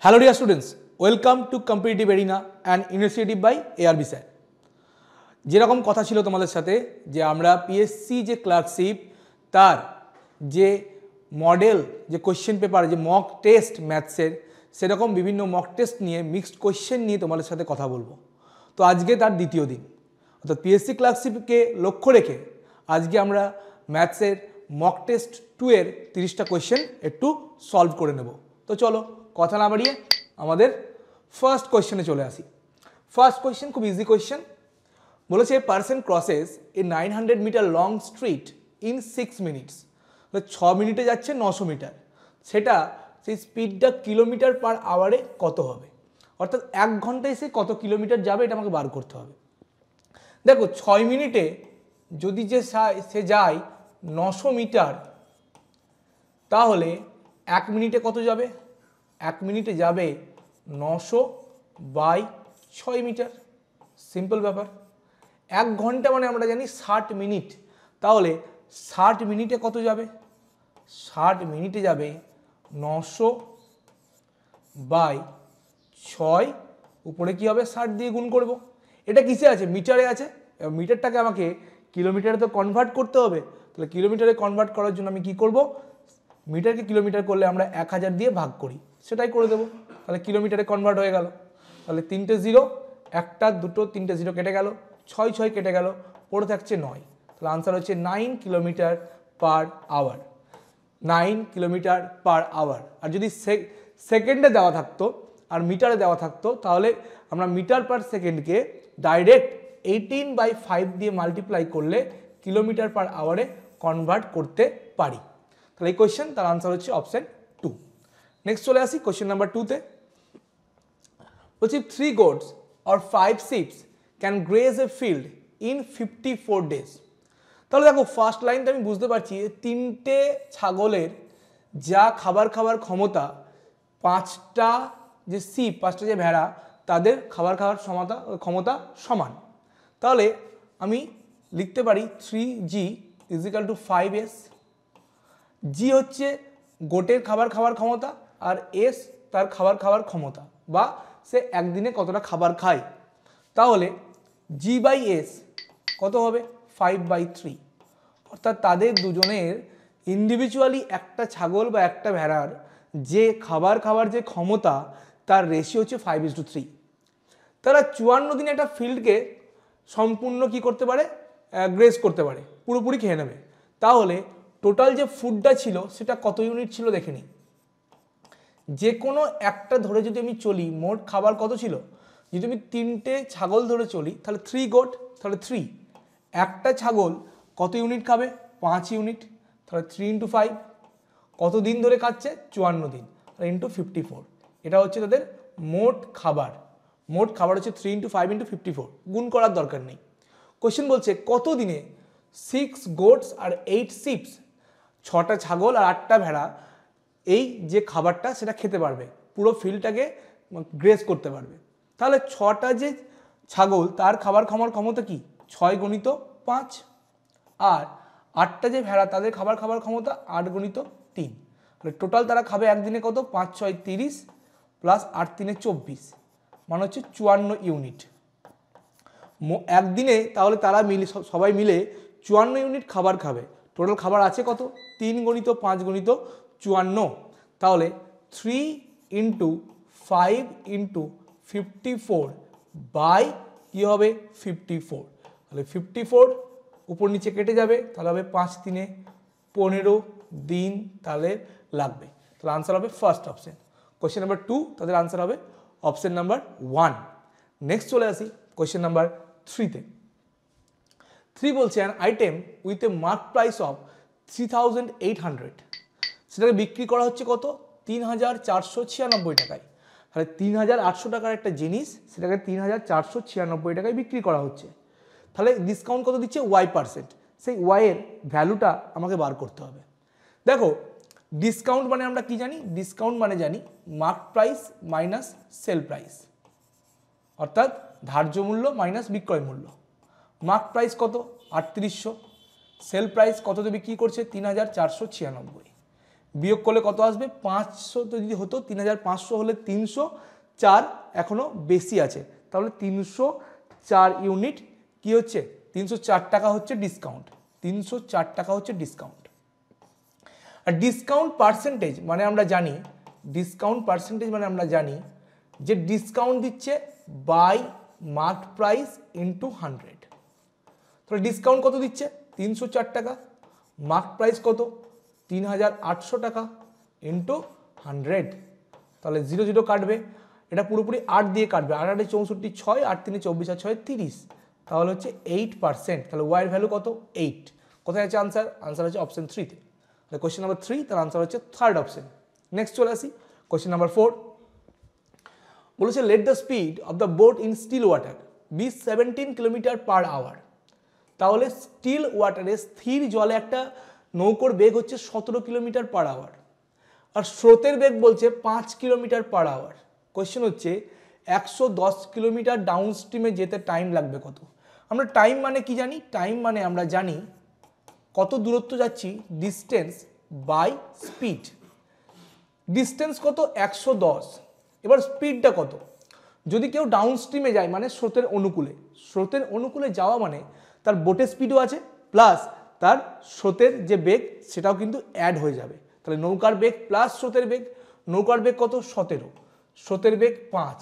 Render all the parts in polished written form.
Hello dear students, welcome to Competitive Arena and Initiative by ARB sir. যেরকম কথা ছিল তোমাদের সাথে যে আমরা পিএসসি যে ক্লার্কশিপ তার যে মডেল যে কোশ্চেন পেপার যে মক টেস্ট ম্যাথসের সেরকম বিভিন্ন মক টেস্ট নিয়ে মিক্সড কোশ্চেন নিয়ে তোমাদের সাথে কথা বলবো। তো আজকে তার দ্বিতীয় দিন, অর্থাৎ পিএসসি ক্লার্কশিপকে লক্ষ্য রেখে আজকে আমরা ম্যাথসের মক টেস্ট 2 এর 30টা কোশ্চেন একটু সলভ করে নেব। তো চলো কথা না বাড়িয়ে আমাদের ফার্স্ট কোয়েশ্চেনে চলে আসি। ফার্স্ট কোয়েশ্চেন খুব ইজি কোয়েশ্চেন, বলেছে person crosses a 900 metre long street in 6 minutes. 6 মিনিটে যাচ্ছে 900 মিটার, সেটা সেই স্পিডটা কিলোমিটার পার আওয়ারে কত হবে, অর্থাৎ 1 ঘন্টায় সে কত কিলোমিটার যাবে এটা আমাকে বার করতে হবে। দেখো 6 মিনিটে যদি সে যায় 900 মিটার, তাহলে 1 মিনিটে কত যাবে? 1 মিনিটে যাবে 900/6 মিটার। সিম্পল ব্যাপার। 1 ঘন্টা মানে আমরা জানি 60 মিনিট, তাহলে 60 মিনিটে কত যাবে? 60 মিনিটে যাবে 900/6, উপরে কি হবে 60 দিয়ে গুণ করব। এটা কিসে আছে? মিটারে আছে। মিটারটাকে আমাকে কিলোমিটারে তো কনভার্ট করতে হবে, তাহলে কিলোমিটারে কনভার্ট করার জন্য আমি কি করব? মিটারকে কিলোমিটার করলে আমরা 1000 দিয়ে ভাগ করি, সেটাই করে দেবো, তাহলে কিলোমিটারে কনভার্ট হয়ে গেল। তাহলে 3টে 0, 1টা 2টো 3টে 0 কেটে গেল, 6 6 কেটে গেল, পড়ে থাকছে 9। তাহলে আনসার হচ্ছে 9 kilometre per hour. 9 kilometre per hour. আর যদি সেকেন্ডে দেওয়া থাকতো আর মিটারে দেওয়া থাকতো, তাহলে আমরা মিটার পার সেকেন্ডকে ডাইরেক্ট 18/5 দিয়ে মাল্টিপ্লাই করলে কিলোমিটার পার আওয়ারে কনভার্ট করতে পারি। তাহলে এই কোয়েশ্চেন তার আনসার হচ্ছে অপশন 2। নেক্সট চলে আসি কোয়েশ্চেন নাম্বার 2 তে। বলছি 3 goats or 5 sheep can graze a field in 54 days। তাহলে দেখো ফার্স্ট লাইনটা আমি বুঝতে পারছি, 3টে ছাগলের যা খাবার খাওয়ার ক্ষমতা, 5টা যে শিপ 5টা যে ভেড়া তাদের খাবার খাওয়ার ক্ষমতা সমান। তাহলে আমি লিখতে পারি 3g = 5s। জি হচ্ছে গোটের খাবার খাওয়ার ক্ষমতা, আর এস তার খাবার খাওয়ার ক্ষমতা, বা সে একদিনে কতটা খাবার খায়। তাহলে g/s কত হবে? 5/3। অর্থাৎ তাদের দুজনের ইন্ডিভিজুয়ালি একটা ছাগল বা একটা ভেড়ার যে খাবার খাওয়ার যে ক্ষমতা তার রেশিও হচ্ছে 5:3। তারা 54 দিনে একটা ফিল্ডকে সম্পূর্ণ কি করতে পারে? গ্রেজ করতে পারে, পুরোপুরি খেয়ে নেবে। তাহলে টোটাল যে ফুডটা ছিল সেটা কত ইউনিট ছিল দেখে নিই। যে কোনো একটা ধরে যদি আমি চলি, মোট খাবার কত ছিল? যদি আমি 3টে ছাগল ধরে চলি, তাহলে 3 goat, তাহলে 3। একটা ছাগল কত ইউনিট খাবে? 5 ইউনিট। তাহলে 3 × 5, কত দিন ধরে খাচ্ছে? 54 দিন, ইন্টু 54। এটা হচ্ছে তাদের মোট খাবার। মোট খাবার হচ্ছে 3 × 5 × 54, গুণ করার দরকার নেই। কোশ্চেন বলছে কত দিনে 6 goats আর 8 sheep, 6টা ছাগল আর 8টা ভেড়া এই যে খাবারটা সেটা খেতে পারবে, পুরো ফিল্ডটাকে গ্রেজ করতে পারবে। তাহলে 6টা যে ছাগল তার খাবার খাওয়ার ক্ষমতা কি? 6 × 5। আর 8টা যে ভেড়া তাদের খাবার খাওয়ার ক্ষমতা 8 × 3। তাহলে টোটাল তারা খাবে একদিনে কত? 5 6 30 প্লাস 8 3 24, মানে হচ্ছে 54 ইউনিট একদিনে। তাহলে তারা সবাই মিলে 54 ইউনিট খাবার খাবে। টোটাল খাবার আছে কত? 3 × 5 × 54। তাহলে 3 × 5 × 54 বাই কি হবে? 54। তাহলে 54 উপর নিচে কেটে যাবে, তাহলে হবে 5 3 15 দিন তাহলে লাগবে। তাহলে আনসার হবে ফার্স্ট অপশন। কোয়েশ্চেন নাম্বার 2 তাদের আনসার হবে অপশন নাম্বার 1। নেক্সট চলে আসি কোয়েশ্চেন নাম্বার 3 তে। 3 বলছে an item with a mark price of 3800, সেটাকে বিক্রি করা হচ্ছে কত? 3496 টাকায়। তাহলে 3800 টাকার একটা জিনিস সেটাকে 3496 টাকায় বিক্রি করা হচ্ছে। তাহলে ডিসকাউন্ট কত দিচ্ছে? y%। সেই y এর ভ্যালুটা আমাকে বার করতে হবে। দেখো ডিসকাউন্ট মানে আমরা কি জানি? ডিসকাউন্ট মানে জানি mark price minus sale price, অর্থাৎ ধার্য মূল্য মাইনাস বিক্রয় মূল্য। মার্ক প্রাইস কত? 3800। সেল প্রাইস কততে বিক্রি করছে? 3496। বিয়োগ করলে কত আসবে 500 তো যদি হতো 3500 হলে 304 এখনো বেশি আছে, তাহলে 304 ইউনিট কি হচ্ছে 304 টাকা হচ্ছে ডিসকাউন্ট, 304 টাকা হচ্ছে ডিসকাউন্ট। আর ডিসকাউন্ট পার্সেন্টেজ মানে আমরা জানি, ডিসকাউন্ট পার্সেন্টেজ মানে আমরা জানি যে ডিসকাউন্ট দিচ্ছে বাই মার্ক প্রাইস ইন্টু 100। তাহলে ডিসকাউন্ট কত দিচ্ছে 304 টাকা, মার্ক প্রাইস কত 3800 টাকা ইন্টু 100, তাহলে 0 0 কাটবে, এটা পুরোপুরি 8 দিয়ে কাটবে, 8 8 64 6, 8 3 24 আর 6 30, তাহলে হচ্ছে 8%। তাহলে ওয়াই এর ভ্যালু কত 8। কোথায় আছে আনসার? আনসার হচ্ছে অপশন 3 তে। তাহলে কোয়েশ্চেন নাম্বার 3 তার আনসার হচ্ছে থার্ড অপশন। নেক্সট চলে আসি কোয়েশ্চেন নাম্বার 4, বলেছে let the speed of the boat in still water be 17 kilometre per hour. তাহলে স্টিল ওয়াটারে স্থির জলে একটা নৌকোর বেগ হচ্ছে 17 কিলোমিটার পার আওয়ার, আর স্রোতের বেগ বলছে 5 কিলোমিটার পার আওয়ার। কোয়েশ্চেন হচ্ছে 110 কিলোমিটার ডাউন স্ট্রিমে যেতে টাইম লাগবে কত? আমরা টাইম মানে কি জানি? টাইম মানে আমরা জানি কত দূরত্ব যাচ্ছি, ডিস্টেন্স বাই স্পিড। ডিস্টেন্স কত 110, এবার স্পিডটা কত? যদি কেউ ডাউন স্ট্রিমে যায় মানে স্রোতের অনুকূলে, স্রোতের অনুকূলে যাওয়া মানে তার বোটের স্পিডও আছে প্লাস তার স্রোতের যে বেগ সেটাও কিন্তু অ্যাড হয়ে যাবে। তাহলে নৌকার বেগ প্লাস স্রোতের বেগ, নৌকার বেগ কত 17, স্রোতের বেগ 5,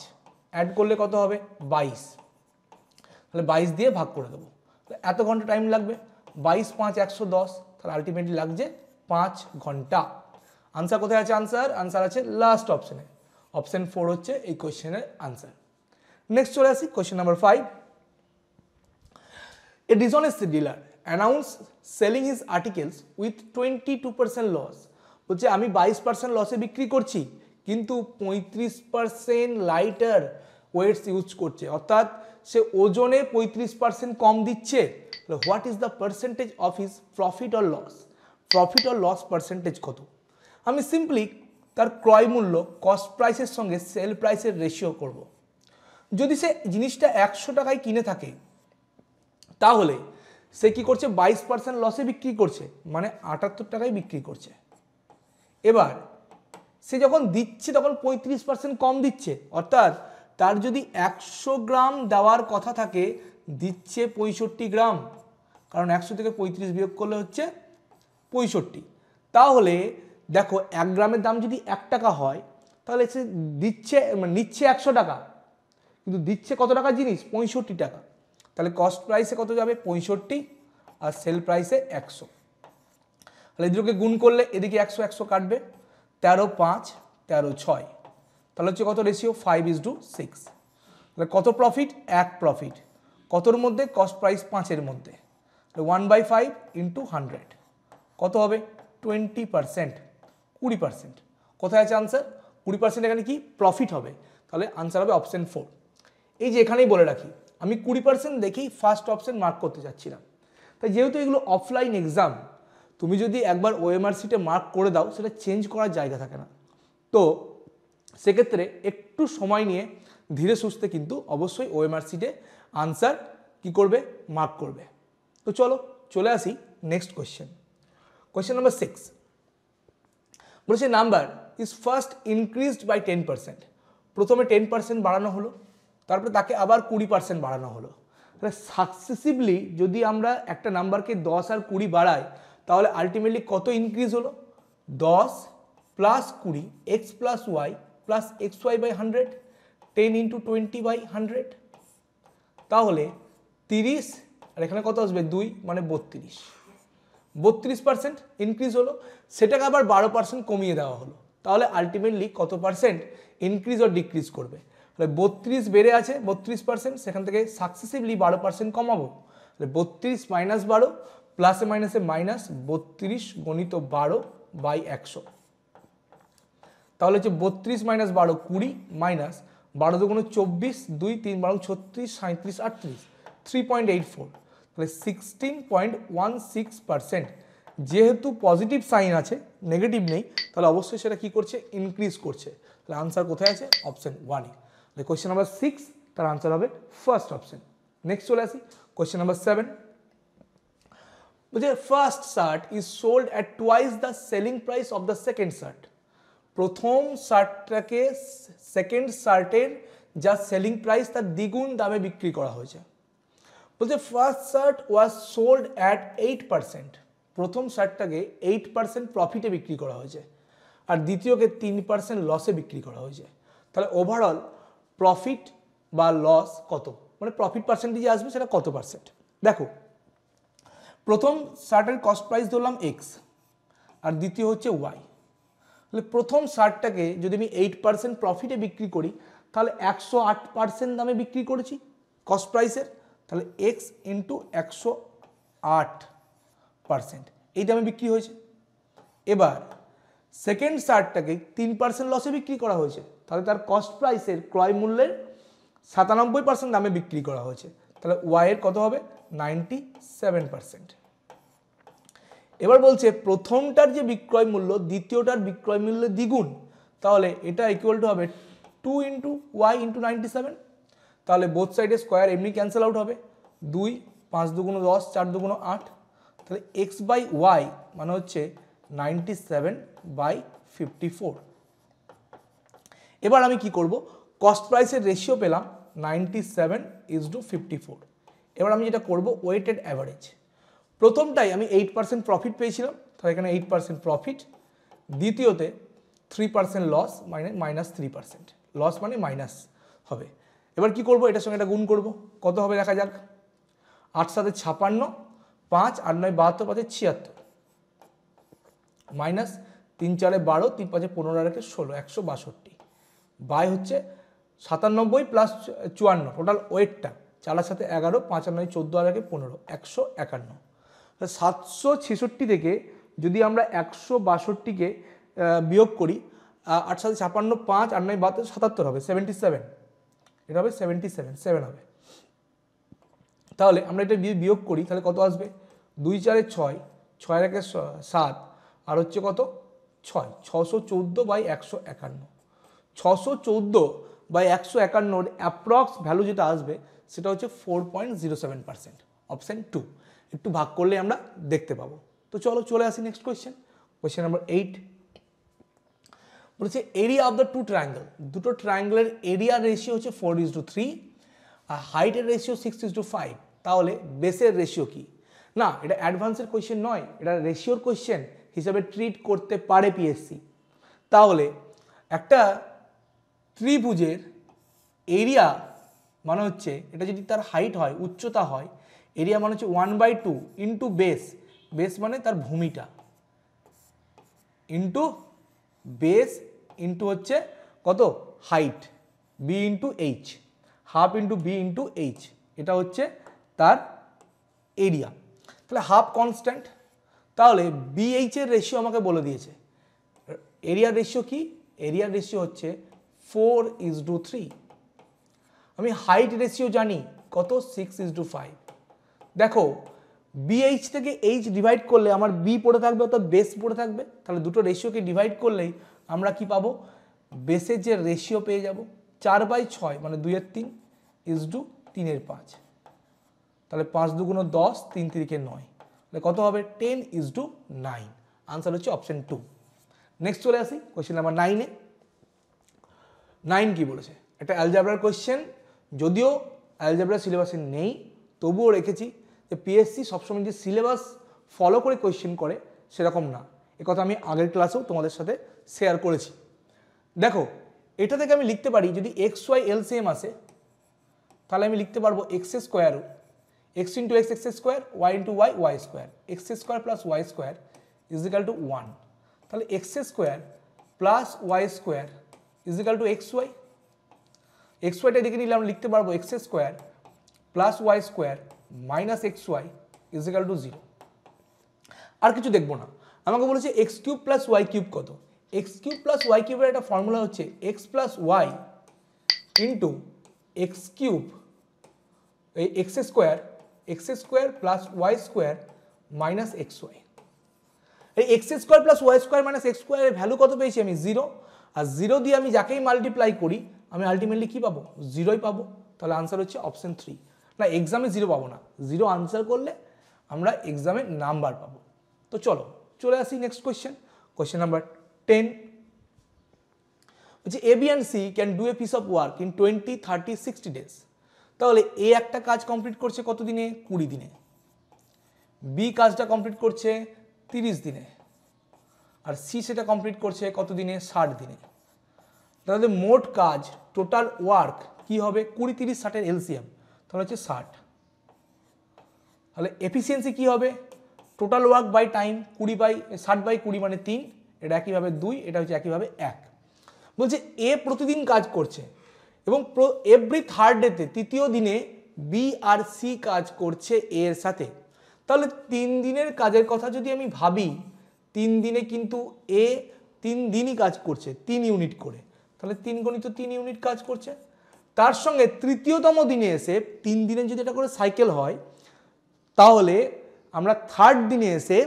অ্যাড করলে কত হবে 22, তাহলে 22 দিয়ে ভাগ করে দেবো, এত ঘন্টা টাইম লাগবে। 22 5 110, তাহলে আলটিমেটলি লাগছে 5 ঘন্টা। আনসার কোথায় আছে? আনসার আনসার আছে লাস্ট অপশনে, অপশন 4 হচ্ছে এই কোয়েশ্চেনের আনসার। নেক্সট চলে আসি question number 5, a dishonest dealer announced selling his articles with 22% loss. বলছে আমি 22% লসে বিক্রি করছি কিন্তু 35% লাইটার ওয়েটস ইউজ করছে, অর্থাৎ সে ওজনে 35% কম দিচ্ছে। What is the percentage of his profit or loss? Profit or loss percentage কত? আমি সিম্পলি তার ক্রয় মূল্য কস্ট প্রাইসের সঙ্গে সেল প্রাইসের রেশিও করব। যদি সে জিনিসটা 100 টাকায় কিনে থাকে তাহলে সে কি করছে 22% লসে বিক্রি করছে, মানে 78 টাকায় বিক্রি করছে। এবার সে যখন দিচ্ছে তখন 35% কম দিচ্ছে, অর্থাৎ তার যদি 100 গ্রাম দেওয়ার কথা থাকে দিচ্ছে 65 গ্রাম, কারণ 100 থেকে 35 বিয়োগ করলে হচ্ছে 65। তাহলে দেখো 1 গ্রামের দাম যদি 1 টাকা হয় তাহলে সে দিচ্ছে নিচ্ছে 100 টাকা কিন্তু দিচ্ছে কত টাকা জিনিস 65 টাকা, তাহলে কস্ট প্রাইসে কত যাবে 65 আর সেল প্রাইসে 100। তাহলে এদিকে গুণ করলে এদিকে 100 100 কাটবে, 13 5 13 6, তাহলে হচ্ছে কত রেশিও 5:6। তাহলে কত প্রফিট? 1 প্রফিট, কতর মধ্যে? কস্ট প্রাইস 5-এর মধ্যে। 1/5 ইন্টু 100 কত হবে 20%, 20%। কোথায় আছে আনসার? 20% এখানে কি প্রফিট হবে, তাহলে আনসার হবে অপশন 4। এই যে এখানেই বলে রাখি আমি 20% দেখেই ফার্স্ট অপশন মার্ক করতে চাচ্ছিলাম, তাই যেহেতু এগুলো অফলাইন এক্সাম তুমি যদি একবার ওএমআর শিটে মার্ক করে দাও সেটা চেঞ্জ করার জায়গা থাকে না, তো সেক্ষেত্রে একটু সময় নিয়ে ধীরে সুস্থে কিন্তু অবশ্যই ওএমআর শিটে আনসার কি করবে মার্ক করবে। তো চলো চলে আসি নেক্সট কোয়েশ্চেন, কোয়েশ্চেন নাম্বার 6 বলেছে number is first increased by 10%। প্রথমে 10% বাড়ানো হলো, তারপরে তাকে আবার 20% বাড়ানো হলো। তাহলে সাকসেসিভলি যদি আমরা একটা নাম্বারকে 10 আর 20 বাড়াই তাহলে আলটিমেটলি কত ইনক্রিজ হলো? 10 plus 20 x plus y plus x y by 100, 10 into 20 by 100, তাহলে 30 আর এখানে কত আসবে 2 মানে 32% ইনক্রিজ হলো। সেটাকে আবার 12% কমিয়ে দেওয়া হলো, তাহলে আলটিমেটলি কত পার্সেন্ট ইনক্রিজ ও ডিক্রিজ করবে? তাহলে 32 বেড়ে আছে 32%, সেখান থেকে সাকসেসিভলি 12% কমাবো, তাহলে 32 মাইনাস 12 প্লাসে মাইনাসে মাইনাস 32 গণিত 12 বাই 100, তাহলে হচ্ছে 32 মাইনাস 12 20 মাইনাস 12 দুগুণ 24 2 3 12 36 37 38 3.84, তাহলে 16.16%। যেহেতু পজিটিভ সাইন আছে নেগেটিভ নেই তাহলে অবশ্যই সেটা কি করছে ইনক্রিজ করছে। তাহলে আনসার কোথায় আছে? অপশন 1-এ। তাহলে কোয়েশ্চেন নাম্বার 6 তার আনসার হবে ফার্স্ট অপশন। নেক্সট চলে আসি কোয়েশ্চেন নাম্বার 7, বলছে first shirt is sold at twice the selling price of the second shirt. প্রথম শার্টটাকে সেকেন্ড শার্টের যা সেলিং প্রাইস তার দ্বিগুণ দামে বিক্রি করা হয়েছে। বলছে first shirt was sold at 8%, প্রথম শার্টটাকে 8% প্রফিটে বিক্রি করা হয়েছে, আর দ্বিতীয়কে 3% লসে বিক্রি করা হয়েছে। তাহলে ওভারঅল প্রফিট বা লস কত, মানে প্রফিট পার্সেন্টেজ আসবে সেটা কত পার্সেন্ট। দেখো প্রথম শার্টের কস্ট প্রাইস ধরলাম এক্স আর দ্বিতীয় হচ্ছে ওয়াই। তাহলে প্রথম শার্টটাকে যদি আমি 8% প্রফিটে বিক্রি করি তাহলে 108% দামে বিক্রি করেছি কস্ট প্রাইসের, তাহলে এক্স ইন্টু 108% এই দামে বিক্রি হয়েছে। এবার সেকেন্ড শার্টটাকে 3% লসে বিক্রি করা হয়েছে, তাহলে তার কস্ট প্রাইসের ক্রয় মূল্যের 97% দামে বিক্রি করা হয়েছে, তাহলে ওয়াই এর কত হবে 97%। এবার বলছে প্রথমটার যে বিক্রয় মূল্য দ্বিতীয়টার বিক্রয় মূল্যের দ্বিগুণ, তাহলে এটা ইকুয়াল টু হবে 2 ইন্টু ওয়াই ইন্টু 97। তাহলে বোথ সাইডে স্কোয়ার এমনি ক্যান্সেল আউট হবে, 2 5 দুগুণ 10 4 দুগুণ 8, তাহলে এক্স বাই ওয়াই মানে হচ্ছে 97/54। এবার আমি কি করব, কস্ট প্রাইসের রেশিও পেলাম 97:54। এবার আমি যেটা করব ওয়েটেড অ্যাভারেজ, প্রথমটাই আমি 8% প্রফিট পেয়েছিলাম, তাহলে এখানে 8% প্রফিট, দ্বিতীয়তে 3% লস মানে -3%, লস মানে মাইনাস হবে। এবার কি করব, এটার সঙ্গে এটা গুণ করব, কত হবে দেখা যাক। 8 7 56, 5 8 9 72, 5 76, মাইনাস 3 4 12, 3 5 15 আর 16, 162 বাই হচ্ছে 97 প্লাস 54 টোটাল ওয়েটটা, 4 সাথে 11, 5 আর 9 14 আর 15, 151। 766 থেকে যদি আমরা 162কে বিয়োগ করি, 8 7 56, 5 8 9 72, 77 হবে, 77, এটা হবে 77 হবে। তাহলে আমরা এটা বিয়োগ করি তাহলে কত আসবে, 2 4 6, 6 1 7 আর হচ্ছে কত 6, 614/151, 614/151 অ্যাপ্রক্স ভ্যালু যেটা আসবে সেটা হচ্ছে 4.07%, অপশন 2। একটু ভাগ করলে আমরা দেখতে পাবো। তো চলো চলে আসি নেক্সট কোয়েশ্চেন, কোয়েশ্চেন নাম্বার 8। বলছে area of the two triangle, দুটো ট্রায়াঙ্গেলের এরিয়া রেশিও হচ্ছে 4:3 আর হাইটের রেশিও 6:5, তাহলে বেসের রেশিও কি? না, এটা অ্যাডভান্সের কোয়েশ্চেন নয়, এটা রেশিওর কোয়েশ্চেন হিসাবে ট্রিট করতে পারে পিএসসি। তাহলে একটা ত্রিভুজের এরিয়া মানে হচ্ছে, এটা যদি তার হাইট হয় উচ্চতা হয়, এরিয়া মানে হচ্ছে 1/2 ইন্টু বেস, বেস মানে তার ভূমিটা, ইন্টু বেস ইন্টু হচ্ছে কত height, b into h, half into b into h, এটা হচ্ছে তার এরিয়া। তাহলে হাফ কনস্ট্যান্ট, তাহলে বিএইচ এর রেশিও আমাকে বলে দিয়েছে। এরিয়ার রেশিও কি? এরিয়ার রেশিও হচ্ছে 4:3। আমি হাইট রেশিও জানি কত, 6:5। দেখো বিএইচ থেকে এইচ ডিভাইড করলে আমার বি পড়ে থাকবে, অর্থাৎ বেস পড়ে থাকবে, তাহলে দুটো রেশিওকে ডিভাইড করলেই আমরা কি পাবো, বেসের যে রেশিও পেয়ে যাব 4/6 মানে 2/3:3/5, তাহলে 5 2 10, 3 3 9, তাহলে কত হবে 10:9। আনসার হচ্ছে অপশন 2। নেক্সট চলে আসি কোয়েশ্চেন নাম্বার 9-এ। 9 কি বলেছে, একটা অ্যালজেব্রার কোয়েশ্চেন, যদিও অ্যালজেব্রা সিলেবাসে নেই তবুও রেখেছি যে পিএসসি সবসময় যে সিলেবাস ফলো করে কোয়েশ্চেন করে সেরকম না, একথা আমি আগের ক্লাসেও তোমাদের সাথে শেয়ার করেছি। দেখো এটা থেকে আমি লিখতে পারি, যদি এক্স ওয়াই এলসিএম আসে তাহলে আমি লিখতে পারবো x square, x into x x square, y into y y square, x square plus y square is equal to 1। তাহলে x square plus y square is equal to x y, x ওয়াইটা দেখে নিলে আমরা লিখতে পারবো x square plus y square minus x y is equal to 0। আর কিছু দেখবো না, আমাকে বলেছে x cube plus y cube কত। এক্স কিউব প্লাস ওয়াই কিউবের একটা ফর্মুলা হচ্ছে x plus y into x cube, এই x square plus y square minus x y. এই x square plus y square minus x স্কোয়ারের value কত পেয়েছি আমি, 0। আর 0 দিয়ে আমি যাকেই মাল্টিপ্লাই করি আমি আলটিমেটলি কি পাবো, 0ই পাবো। তাহলে আনসার হচ্ছে অপশন 3। না, এক্সামে 0 পাবো না, 0 আনসার করলে আমরা এক্সামে নাম্বার পাবো। তো চলো চলে আসি নেক্সট কোয়েশ্চেন, কোয়েশ্চেন নাম্বার 10। বলছে A B and C can do a piece of work in 20, 30, 60 days. তাহলে এ একটা কাজ কমপ্লিট করছে কত দিনে? 20 দিনে। বি কাজটা কমপ্লিট করছে 30 দিনে, আর সি সেটা কমপ্লিট করছে কত দিনে? 60 দিনে। তাহলে মোট কাজ টোটাল ওয়ার্ক কি হবে? 20, 30, 60 এলসিএম, তাহলে হচ্ছে 60। তাহলে এফিসিয়েন্সি কি হবে? টোটাল ওয়ার্ক বাই টাইম, 60/20 মানে 3, এটা একইভাবে 2, এটা হচ্ছে একইভাবে 1। বলছে এ প্রতিদিন কাজ করছে এবং এভরি থার্ড ডেতে, তৃতীয় দিনে বি আর সি কাজ করছে এ এর সাথে। তাহলে 3 দিনের কাজের কথা যদি আমি ভাবি, 3 দিনে কিন্তু এ 3 দিনই কাজ করছে 3 ইউনিট করে, তাহলে 3 × 3 ইউনিট কাজ করছে। তার সঙ্গে তৃতীয়তম দিনে এসে 3 দিনে যদি এটা করে সাইকেল হয়, তাহলে আমরা থার্ড দিনে এসে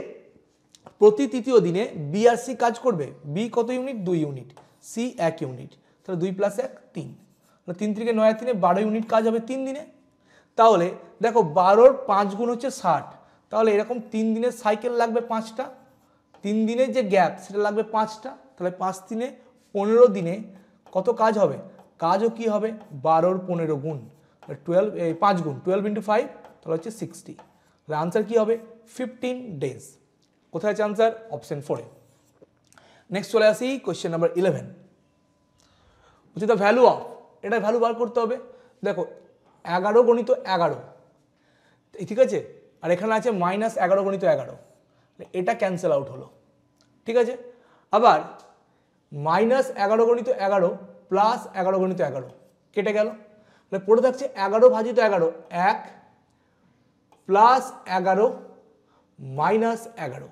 প্রতি তৃতীয় দিনে বি আর সি কাজ করবে। বি কত ইউনিট? 2 ইউনিট, সি 1 ইউনিট, তাহলে 2 + 1 3, 3 × 9 = 3, 12 ইউনিট কাজ হবে 3 দিনে। তাহলে দেখো 12-র 5 গুণ হচ্ছে 60, তাহলে এরকম 3 দিনের সাইকেল লাগবে 5টা, 3 দিনের যে গ্যাপ সেটা লাগবে 5টা, তাহলে 5 × 3 = 15 দিনে কত কাজ হবে? কাজও কি হবে? 12-র 15 গুণ, 5 গুণ 12 × 5, তাহলে হচ্ছে 60। তাহলে আনসার কি হবে? 15 ডেজ। কোথায় আছে আনসার? অপশন 4-এ। নেক্সট চলে আসি কোয়েশ্চেন নাম্বার 11। বলছি দ্য ভ্যালু অফ, এটা ভ্যালু বার করতে হবে। দেখো 11 × 11, ঠিক আছে, আর এখানে আছে -11 × 11, এটা ক্যান্সেল আউট হলো, ঠিক আছে। আবার -11 × 11 + 11 × 11 কেটে গেল, তাহলে পড়ে থাকছে 11/11, 1 + 11 - 11,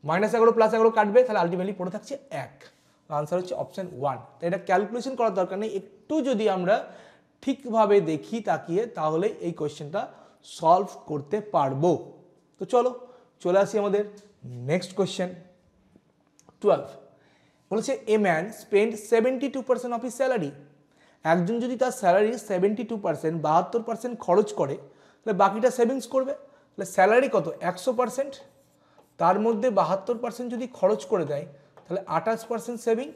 -11 + 11 কাটবে, তাহলে আলটিমেটলি পড়ে থাকছে 1। আনসার হচ্ছে অপশন 1। তো এটা ক্যালকুলেশন করার দরকার নেই, একটু যদি আমরা ঠিকভাবে দেখি তাকিয়ে, তাহলে এই কোয়েশ্চেনটা সলভ করতে পারবো। তো চলো চলে আসি আমাদের নেক্সট কোয়েশ্চেন 12। বলেছে a man spend 72% of his salary. একজন যদি তার স্যালারির 72%, 72% খরচ করে, তাহলে বাকিটা সেভিংস করবে। তাহলে স্যালারি কত? 100%, তার মধ্যে 72% যদি খরচ করে দেয়, তাহলে 28% সেভিং।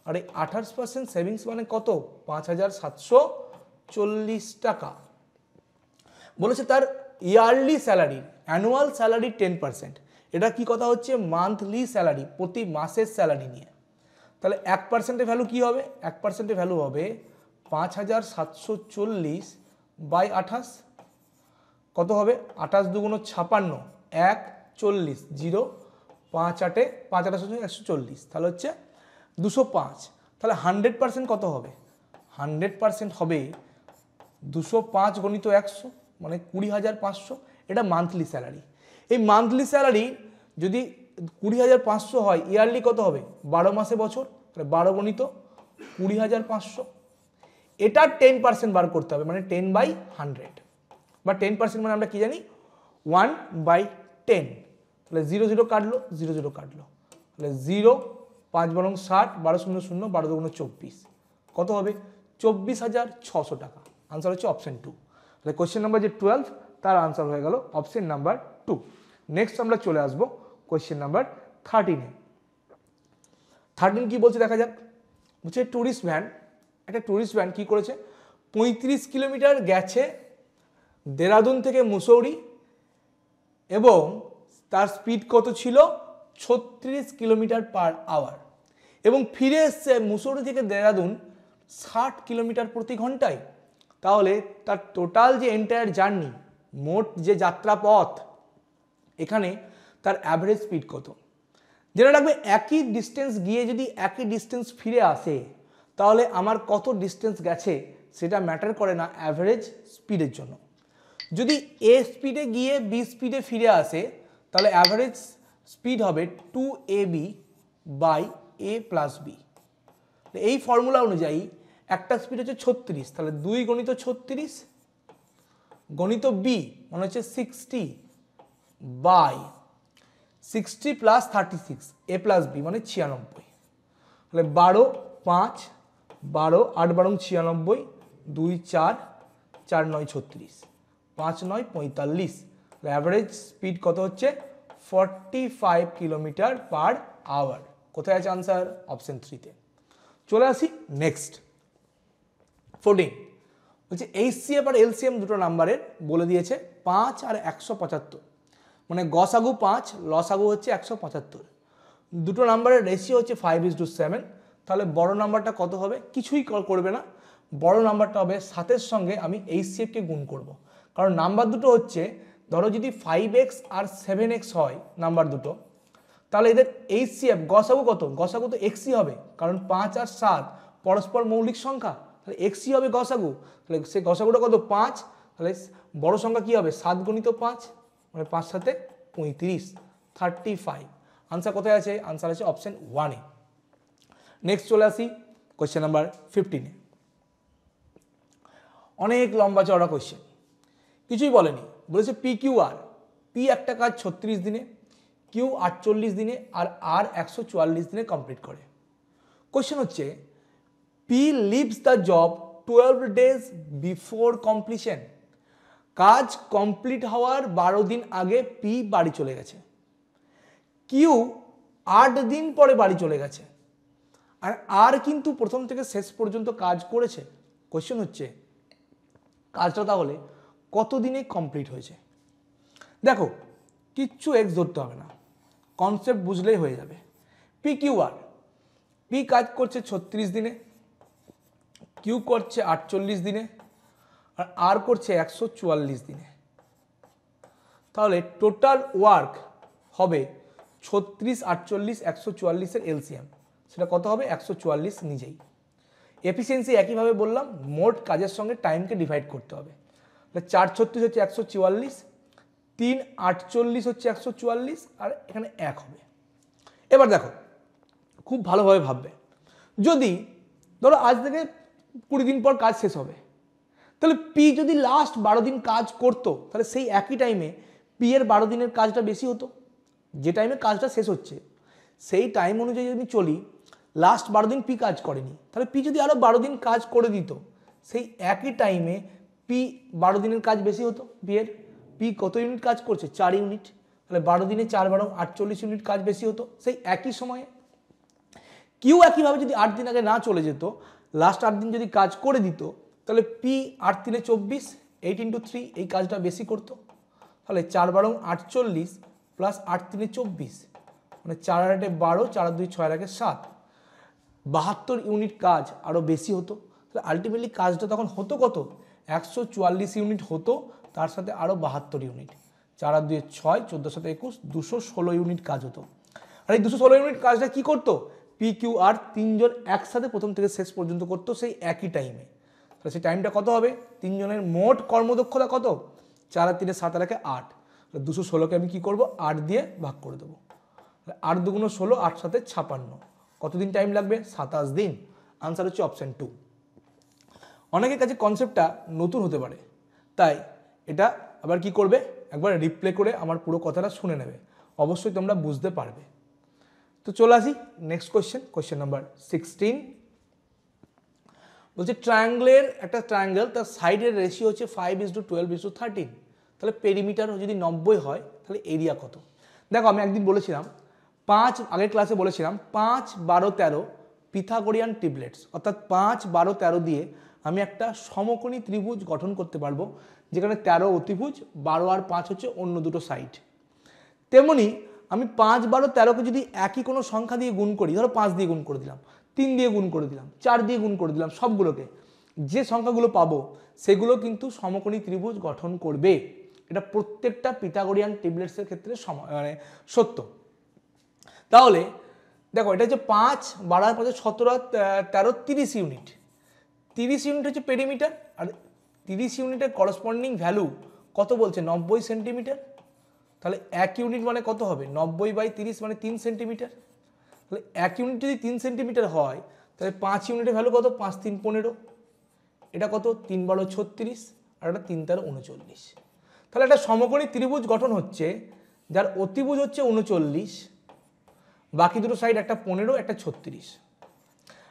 আর এই 28% সেভিংস মানে কত? 5740 টাকা। বলেছে তার ইয়ারলি স্যালারি, অ্যানুয়াল স্যালারি 10%। এটা কি কথা হচ্ছে? মান্থলি স্যালারি, প্রতি মাসের স্যালারি নিয়ে। তাহলে 1%-এর ভ্যালু কি হবে? 1%-এর ভ্যালু হবে 5740/28। কত হবে? 28 × 2 = 56, 1 40, 0 5 8 5 8 140, তাহলে হচ্ছে 205। তাহলে 100% কত হবে? 100% হবে 205 × 100 মানে 20,500। এটা মান্থলি স্যালারি। এই মান্থলি স্যালারি যদি 20,500 হয়, ইয়ারলি কত হবে? 12 মাসে বছর, তাহলে 12 × 20,500। এটা 10% বার করতে হবে, মানে 10/100, বা 10% মানে আমরা কি জানি? 1/10। তাহলে 0 0 কাটলো, 0 0 কাটলো, তাহলে 0 5 × 60, 12 0 0, 12 × 2 = 24, কত হবে? 24,600 টাকা। আনসার হচ্ছে অপশন 2। তাহলে কোয়েশ্চেন নাম্বার যে 12, তার আনসার হয়ে গেল অপশন নাম্বার 2। নেক্সট আমরা চলে আসবো কোয়েশ্চেন নাম্বার 13-এ। 13 কি বলছে দেখা যাক। বলছে ট্যুরিস্ট ভ্যান, একটা ট্যুরিস্ট ভ্যান কি করেছে? 35 কিলোমিটার গেছে দেরাদুন থেকে মুসৌরি, এবং তার স্পিড কত ছিল? 36 কিলোমিটার/আওয়ার, এবং ফিরে এসছে মুসৌরি থেকে দেরাদুন 60 কিলোমিটার প্রতি ঘন্টায়। তাহলে তার টোটাল যে এন্টায়ার জার্নি, মোট যে যাত্রা পথ, এখানে তার অ্যাভারেজ স্পিড কত? যেটা রাখবে একই ডিস্টেন্স গিয়ে যদি একই ডিস্টেন্স ফিরে আসে, তাহলে আমার কত ডিস্টেন্স গেছে সেটা ম্যাটার করে না অ্যাভারেজ স্পিডের জন্য। যদি এ স্পিডে গিয়ে বি স্পিডে ফিরে আসে, তাহলে অ্যাভারেজ স্পিড হবে 2ab/a + b। এই ফর্মুলা অনুযায়ী একটা স্পিড হচ্ছে 36, তাহলে 2 × 36 × b মানে হচ্ছে 60/60 + 36, a + b মানে 96। তাহলে 12 5 12 8 12 96, 2 4 4 9 36, 5 9 45, অ্যাভারেজ স্পিড কত হচ্ছে 45 কিলোমিটার পার আওয়ার। কোথায় আছে আনসার? অপশন 3-তে। চলে আসি নেক্সট 14 বলছে এইচসিএফ আর এলসিএম দুটো নাম্বারের বলে দিয়েছে 5 আর 175, মানে গসাগু 5 লসাগু হচ্ছে 175, দুটো নাম্বারের রেশিও হচ্ছে 5:7। তাহলে বড় নাম্বারটা কত হবে? কিছুই করবে না, বড় নাম্বারটা হবে 7-এর সঙ্গে আমি এইচসিএফকে গুণ করব, কারণ নাম্বার দুটো হচ্ছে, ধরো যদি 5x আর 7x হয় নাম্বার দুটো, তাহলে এদের এইচসিএফ গসাগু কত? গসাগু তো এক্সই হবে, কারণ 5 আর 7 পরস্পর মৌলিক সংখ্যা, তাহলে এক্সই হবে গসাগু। তাহলে সে গসাগুটা কত? 5। তাহলে বড় সংখ্যা কি হবে? 7 গুণিত 5, মানে 5 7 35, 35। আনসার কোথায় আছে? আনসার আছে অপশন 1-এ। নেক্সট চলে আসি কোয়েশ্চেন নাম্বার 15-এ। অনেক লম্বা চওড়া কোয়েশ্চেন, কিছুই বলেনি, বলেছে পি কিউ আর। পি একটা কাজ 36 দিনে, কিউ 48 দিনে, আর আর 144 দিনে কমপ্লিট করে। কোয়েশ্চেন হচ্ছে P leaves the job 12 days before completion. কাজ কমপ্লিট হওয়ার 12 দিন আগে পি বাড়ি চলে গেছে, কিউ 8 দিন পরে বাড়ি চলে গেছে, আর আর কিন্তু প্রথম থেকে শেষ পর্যন্ত কাজ করেছে। কোয়েশ্চেন হচ্ছে কাজটা তাহলে কত দিনে কমপ্লিট হয়েছে? দেখো কিচ্ছু এক্স ধরতে হবে না, কনসেপ্ট বুঝলেই হয়ে যাবে। পি কিউ আর, পি কাজ করছে 36 দিনে, কিউ করছে 48 দিনে, আর আর করছে 144 দিনে। তাহলে টোটাল ওয়ার্ক হবে 36, 48, 144-এর এলসিএম, সেটা কত হবে? 144 নিজেই। এফিসিয়েন্সি একইভাবে বললাম, মোট কাজের সঙ্গে টাইমকে ডিভাইড করতে হবে। 4 36 হচ্ছে 144, 3 48 হচ্ছে 144, আর এখানে 1 হবে। এবার দেখো খুব ভালোভাবে ভাববে, যদি ধরো আজ থেকে 20 দিন পর কাজ শেষ হবে, তাহলে পি যদি লাস্ট 12 দিন কাজ করতো, তাহলে সেই একই টাইমে পি এর 12 দিনের কাজটা বেশি হতো। যে টাইমে কাজটা শেষ হচ্ছে সেই টাইম অনুযায়ী যদি চলি, লাস্ট 12 দিন পি কাজ করেনি, তাহলে পি যদি আরও 12 দিন কাজ করে দিত, সেই একই টাইমে পি 12 দিনের কাজ বেশি হতো। পি কত ইউনিট কাজ করছে? 4 ইউনিট, তাহলে 12 দিনে 4 12 48 ইউনিট কাজ বেশি হতো সেই একই সময়ে। কিউ একইভাবে যদি 8 দিন আগে না চলে যেত, লাস্ট 8 দিন যদি কাজ করে দিত, তাহলে পি 8 3 24, 8 × 3 এই কাজটা বেশি করতো। তাহলে 4 12 48 প্লাস 8 3 24, মানে 4 8 12, 4 2 6 1 7, 72 ইউনিট কাজ আরও বেশি হতো। তাহলে আলটিমেটলি কাজটা তখন হতো কত? 144 ইউনিট হতো, তার সাথে আরও 72 ইউনিট, 4 2 6, 14 7 21, 216 ইউনিট কাজ হতো। আর এই 216 ইউনিট কাজটা কি করতো? পি কিউ আর তিনজন একসাথে প্রথম থেকে শেষ পর্যন্ত করতো সেই একই টাইমে। তাহলে সেই টাইমটা কত হবে? তিনজনের মোট কর্মদক্ষতা কত? 4 আর 3 7 আর 1 8, 216কে আমি কি করব? 8 দিয়ে ভাগ করে দেবো। 8 2 16, 8 7 56, কতদিন টাইম লাগবে? 27 দিন। আনসার হচ্ছে অপশন 2। অনেকের কাছে কনসেপ্টটা নতুন হতে পারে, তাই এটা আবার কি করবে? একবার রিপ্লে করে আমার পুরো কথাটা শুনে নেবে, অবশ্যই তোমরা বুঝতে পারবে। তো চলে আসি নেক্সট কোয়েশ্চেন নাম্বার 16। বলছে ট্রায়াঙ্গেলের একটা ট্রায়াঙ্গেল, তার সাইডের রেশিও হচ্ছে 5:12:13, তাহলে পেরিমিটার যদি 90 হয়, তাহলে এরিয়া কত? দেখো আমি একদিন বলেছিলাম 5, আগের ক্লাসে বলেছিলাম 5 12 13 পিথাগোরিয়ান ট্রিপলেটস, অর্থাৎ 5 12 13 দিয়ে আমি একটা সমকোণী ত্রিভুজ গঠন করতে পারবো, যেখানে 13 অতিভুজ, 12 আর 5 হচ্ছে অন্য দুটো সাইড। তেমনি আমি 5 12 13কে যদি একই কোনো সংখ্যা দিয়ে গুণ করি, ধরো 5 দিয়ে গুণ করে দিলাম, 3 দিয়ে গুণ করে দিলাম, 4 দিয়ে গুণ করে দিলাম, সবগুলোকে যে সংখ্যাগুলো পাবো সেগুলো কিন্তু সমকোণী ত্রিভুজ গঠন করবে। এটা প্রত্যেকটা পিথাগোরিয়ান ট্রিপলেটসের ক্ষেত্রে মানে সত্য। তাহলে দেখো এটা হচ্ছে 5 12 5 17 13 30 ইউনিট, 30 ইউনিট হচ্ছে পেরিমিটার, আর 30 ইউনিটের করসপন্ডিং ভ্যালু কত বলছে? 90 সেন্টিমিটার। তাহলে 1 ইউনিট মানে কত হবে? 90/30 মানে 3 সেন্টিমিটার। তাহলে 1 ইউনিট যদি 3 সেন্টিমিটার হয়, তাহলে 5 ইউনিটের ভ্যালু কত? 5 3 15, এটা কত? 3 12 36, আর এটা 3 13 39। তাহলে একটা সমকোণী ত্রিভুজ গঠন হচ্ছে যার অতিভুজ হচ্ছে 39, বাকি দুটো সাইড একটা 15 একটা 36।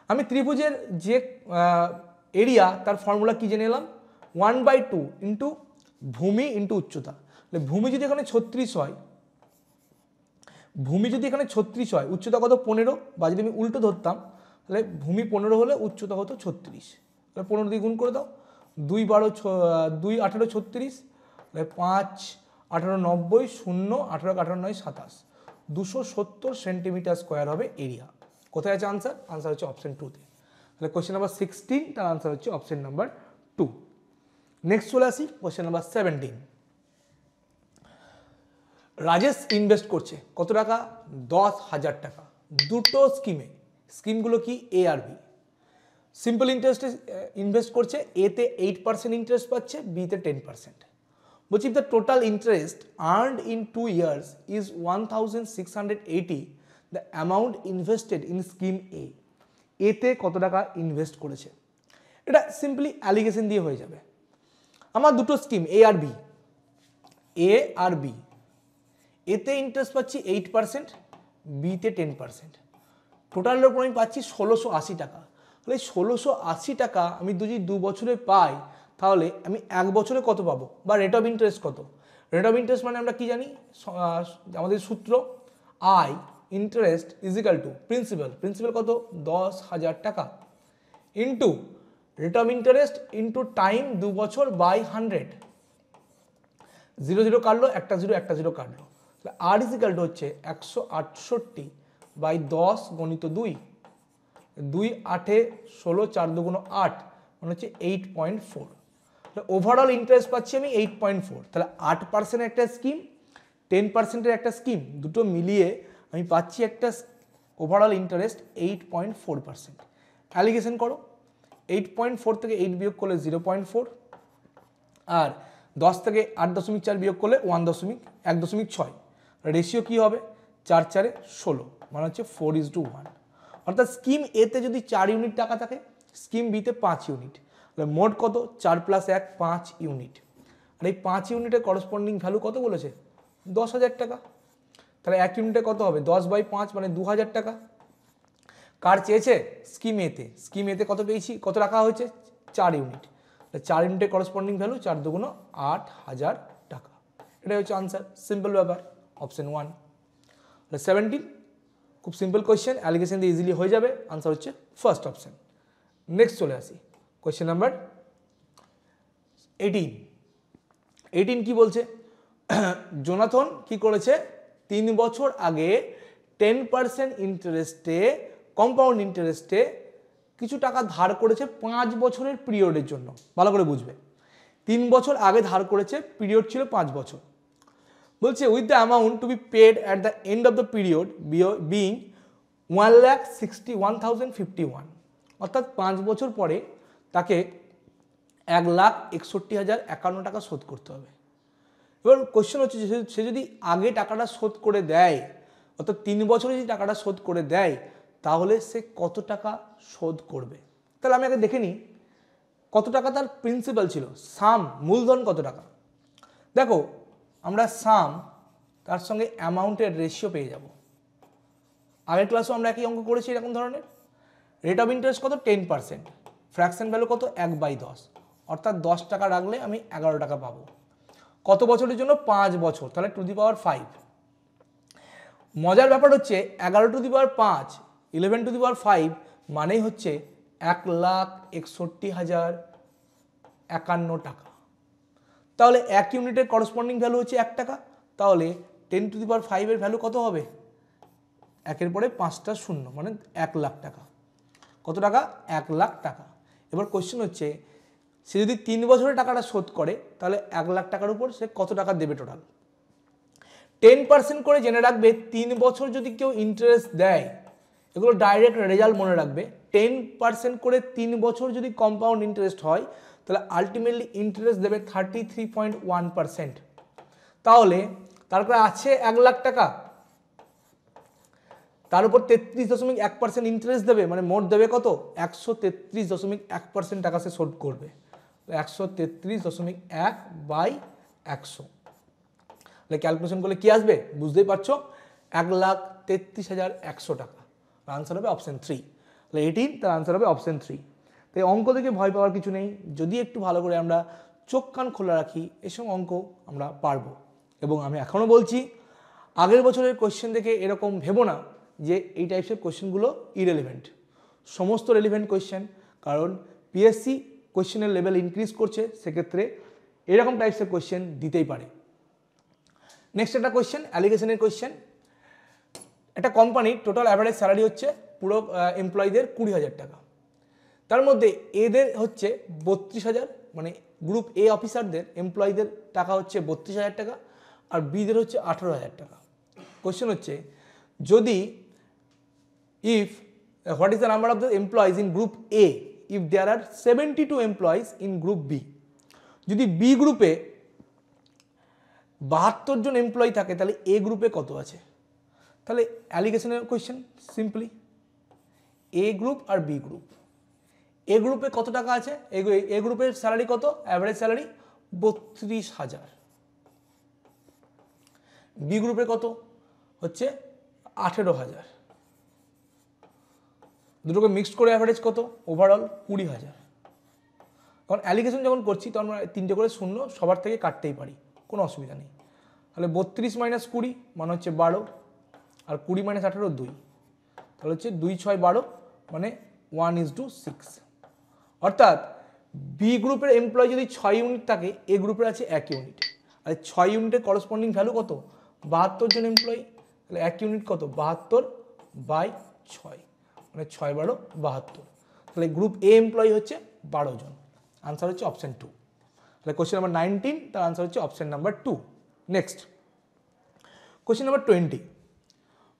আমি ত্রিভুজের যে এরিয়া তার ফর্মুলা কি জেনে এলাম? 1/2 ইন্টু ভূমি ইন্টু উচ্চতা। তাহলে ভূমি যদি এখানে 36 হয়, ভূমি যদি এখানে 36 হয়, উচ্চতা কত 15, বা যদি আমি উল্টো ধরতাম তাহলে ভূমি 15 হলে উচ্চতা হতো 36, তাহলে 15 দিয়ে গুণ করে দাও, 2 12 2 18 36, তাহলে 5 18 90, 0 18 18 9 27, 270 সেন্টিমিটার স্কোয়ার হবে এরিয়া। কোথায় আছে আনসার? আনসার হচ্ছে অপশন 2তে। তাহলে কোয়েশ্চেন নাম্বার 16, তার আনসার হচ্ছে অপশন নাম্বার 2। নেক্সট চলে আসি কোয়েশ্চেন নাম্বার 17। রাজেশ ইনভেস্ট করছে কত টাকা? 10,000 টাকা দুটো স্কিমে। স্কিমগুলো কি? এ আর বি। সিম্পল ইন্টারেস্টে ইনভেস্ট করছে, এতে 8% ইন্টারেস্ট পাচ্ছে, বিতে 10%। বলছি if the total interest earned in 2 years is 1,680, the amount invested in scheme A, এতে কত টাকা ইনভেস্ট করেছে? এটা সিম্পলি অ্যালিগেশন দিয়ে হয়ে যাবে। আমার দুটো স্কিম এ আর বি, এ আর বি, এতে ইন্টারেস্ট পাচ্ছি 8%, বিতে 10%। টোটালের উপর আমি পাচ্ছি 1,680 টাকা। তাহলে 1,680 টাকা আমি যদি 2 বছরে পাই, তাহলে আমি 1 বছরে কত পাবো, বা রেট অফ ইন্টারেস্ট কত? রেট অফ ইন্টারেস্ট মানে আমরা কি জানি, আমাদের সূত্র I interest is equal two principal. Principal কত? 10,000 টাকা into rate of interest into time, 2 বছর বাই 100। 0 0 কাটলো, একটা 0 একটা 0 কাটলো, তাহলে আর ইজ ইকাল টু হচ্ছে 168 বাই 10 গণিত 2, 2 8 16, 4 2 8, মানে হচ্ছে 8.4। ওভারঅল ইন্টারেস্ট পাচ্ছি আমি 8.4। তাহলে 8% একটা স্কিম, 10%-এর একটা স্কিম, দুটো মিলিয়ে আমি পাচ্ছি একটা ওভারঅল ইন্টারেস্ট 8.4%। অ্যালিগেশন করো, 8.4 থেকে 8 বিয়োগ করলে 0.4, আর 10 থেকে 8.4 বিয়োগ করলে 1.6। রেশিও কি হবে? 4 4 16, মানে হচ্ছে 4:1। অর্থাৎ স্কিম এতে যদি 4 ইউনিট টাকা থাকে, স্কিম বিতে 5 ইউনিট, তাহলে মোট কত? 4 + 1 5 ইউনিট। আর এই 5 ইউনিটের করসপন্ডিং ভ্যালু কত বলেছে? 10,000 টাকা। তাহলে 1 ইউনিটে কত হবে? 10/5 মানে 2,000 টাকা। কার চেয়েছে? স্কিম এতে। স্কিম এতে কত পেয়েছি, কত রাখা হয়েছে? 4 ইউনিট। 4 ইউনিটের করসপন্ডিং ভ্যালু 4 2 8,000 টাকা। এটাই হচ্ছে আনসার, সিম্পল ব্যাপার, অপশন 1। 17, খুব সিম্পল কোয়েশ্চেন, অ্যালিগেশন দিয়ে ইজিলি হয়ে যাবে, আনসার হচ্ছে ফার্স্ট অপশন। নেক্সট চলে আসি কোয়েশ্চেন নাম্বার 18। 18 কি বলছে? জোনাথন কি করেছে? 3 বছর আগে 10% ইন্টারেস্টে, কম্পাউন্ড ইন্টারেস্টে কিছু টাকা ধার করেছে 5 বছরের পিরিয়ডের জন্য। ভালো করে বুঝবে, 3 বছর আগে ধার করেছে, পিরিয়ড ছিল 5 বছর। বলছে with the amount to be paid at the end of the period being 1,61,051, অর্থাৎ 5 বছর পরে তাকে 1,61,051 টাকা শোধ করতে হবে। এবার কোশ্চেন হচ্ছে সে যদি আগে টাকাটা শোধ করে দেয়, অর্থাৎ 3 বছরে যদি টাকাটা শোধ করে দেয়, তাহলে সে কত টাকা শোধ করবে? তাহলে আমি আগে দেখে নিই কত টাকা তার প্রিন্সিপাল ছিল, সাম মূলধন কত টাকা। দেখো আমরা সাম তার সঙ্গে অ্যামাউন্টের রেশিও পেয়ে যাব। আগের ক্লাসও আমরা একই অঙ্ক করেছি এরকম ধরনের। রেট অফ ইন্টারেস্ট কত? 10%। ফ্র্যাকশন ভ্যালু কত? 1/10, অর্থাৎ 10 টাকা রাখলে আমি 11 টাকা পাবো। কত বছরের জন্য? 5 বছর, তাহলে টু দি পাওয়ার 5। মজার ব্যাপার হচ্ছে 11 to the power 5, 11 to the পাওয়ার 5 মানেই হচ্ছে 1,61,051 টাকা। তাহলে 1 ইউনিটের করসপন্ডিং ভ্যালু হচ্ছে 1 টাকা, তাহলে 10 টু দি পাওয়ার 5 এর ভ্যালু কত হবে? 1-এর পরে 5টা শূন্য, মানে 1 লাখ টাকা। কত টাকা? 1 লাখ টাকা। এবার কোশ্চেন হচ্ছে সে যদি 3 বছরে টাকাটা শোধ করে, তাহলে 1 লাখ টাকার উপর সে কত টাকা দেবে টোটাল? 10% করে জেনে রাখবে, 3 বছর যদি কেউ ইন্টারেস্ট দেয়, এগুলো ডাইরেক্ট রেজাল্ট মনে রাখবে, 10% করে 3 বছর যদি কম্পাউন্ড ইন্টারেস্ট হয়, তাহলে আলটিমেটলি ইন্টারেস্ট দেবে 33.1%। তাহলে তারপরে আছে 1 লাখ টাকা, তার উপর 33.1% ইন্টারেস্ট দেবে, মানে মোট দেবে কত? 133.1% টাকা সে শোধ করবে। 133.1/100, তাহলে ক্যালকুলেশন করলে কি আসবে বুঝতেই পারছো, 1,33,100 টাকা। আনসার হবে অপশন 3। তাহলে 18, তার আনসার হবে অপশন 3। তাই অঙ্ক থেকে ভয় পাওয়ার কিছু নেই, যদি একটু ভালো করে আমরা চোখ কান খোলা রাখি, এসব অঙ্ক আমরা পারবো। এবং আমি এখনও বলছি আগের বছরের কোয়েশ্চেন দেখে এরকম ভেবো না যে এই টাইপসের কোয়েশ্চেনগুলো ইরেলিভেন্ট। সমস্ত রেলিভেন্ট কোয়েশ্চেন, কারণ পিএসসি কোয়েশ্চেনের লেভেল ইনক্রিজ করছে, সেক্ষেত্রে এরকম টাইপসের কোয়েশ্চেন দিতেই পারে। নেক্সট একটা কোয়েশ্চেন, অ্যালিগেশনের কোয়েশ্চেন। একটা কোম্পানির টোটাল অ্যাভারেজ স্যালারি হচ্ছে পুরো এমপ্লয়ীদের 20,000 টাকা, তার মধ্যে এদের হচ্ছে 32,000, মানে গ্রুপ এ অফিসারদের এমপ্লয়ীদের টাকা হচ্ছে 32,000 টাকা, আর বিদের হচ্ছে 18,000 টাকা। কোয়েশ্চেন হচ্ছে যদি if what is the number of the employees in group A if there are 72 employees in group B. যদি বি গ্রুপে 72 জন এমপ্লয়ি থাকে তাহলে এ গ্রুপে কত আছে? তাহলে অ্যালিগেশনের কোয়েশ্চেন সিম্পলি এ গ্রুপ আর বি গ্রুপ। এ গ্রুপে কত টাকা আছে? এ গ্রুপের স্যালারি কত? Average salary 32,000। বি গ্রুপে কত হচ্ছে? 18,000। দুটোকে মিক্সড করে অ্যাভারেজ কত? ওভারঅল 20,000। কারণ অ্যালিগেশন যখন করছি তখন আমরা 3টে করে শূন্য সবার থেকে কাটতেই পারি, কোনো অসুবিধা নেই। তাহলে 32 মাইনাস 20 মানে হচ্ছে 12, আর 20 মাইনাস 18 2, তাহলে হচ্ছে 2 6 12, মানে 1:6। অর্থাৎ বি গ্রুপের এমপ্লয় যদি 6 ইউনিট থাকে, এ গ্রুপের আছে 1 ইউনিট, আর 6 ইউনিটের করসপন্ডিং ভ্যালু কত? 72 জন এমপ্লয়ি, তাহলে 1 ইউনিট কত? 72/6, মানে 6 12 72। তাহলে গ্রুপ এ এমপ্লয়ি হচ্ছে 12 জন। আনসার হচ্ছে অপশন 2। তাহলে কোশ্চেন নাম্বার 19, তার আনসার হচ্ছে option number 2। Next question number 20,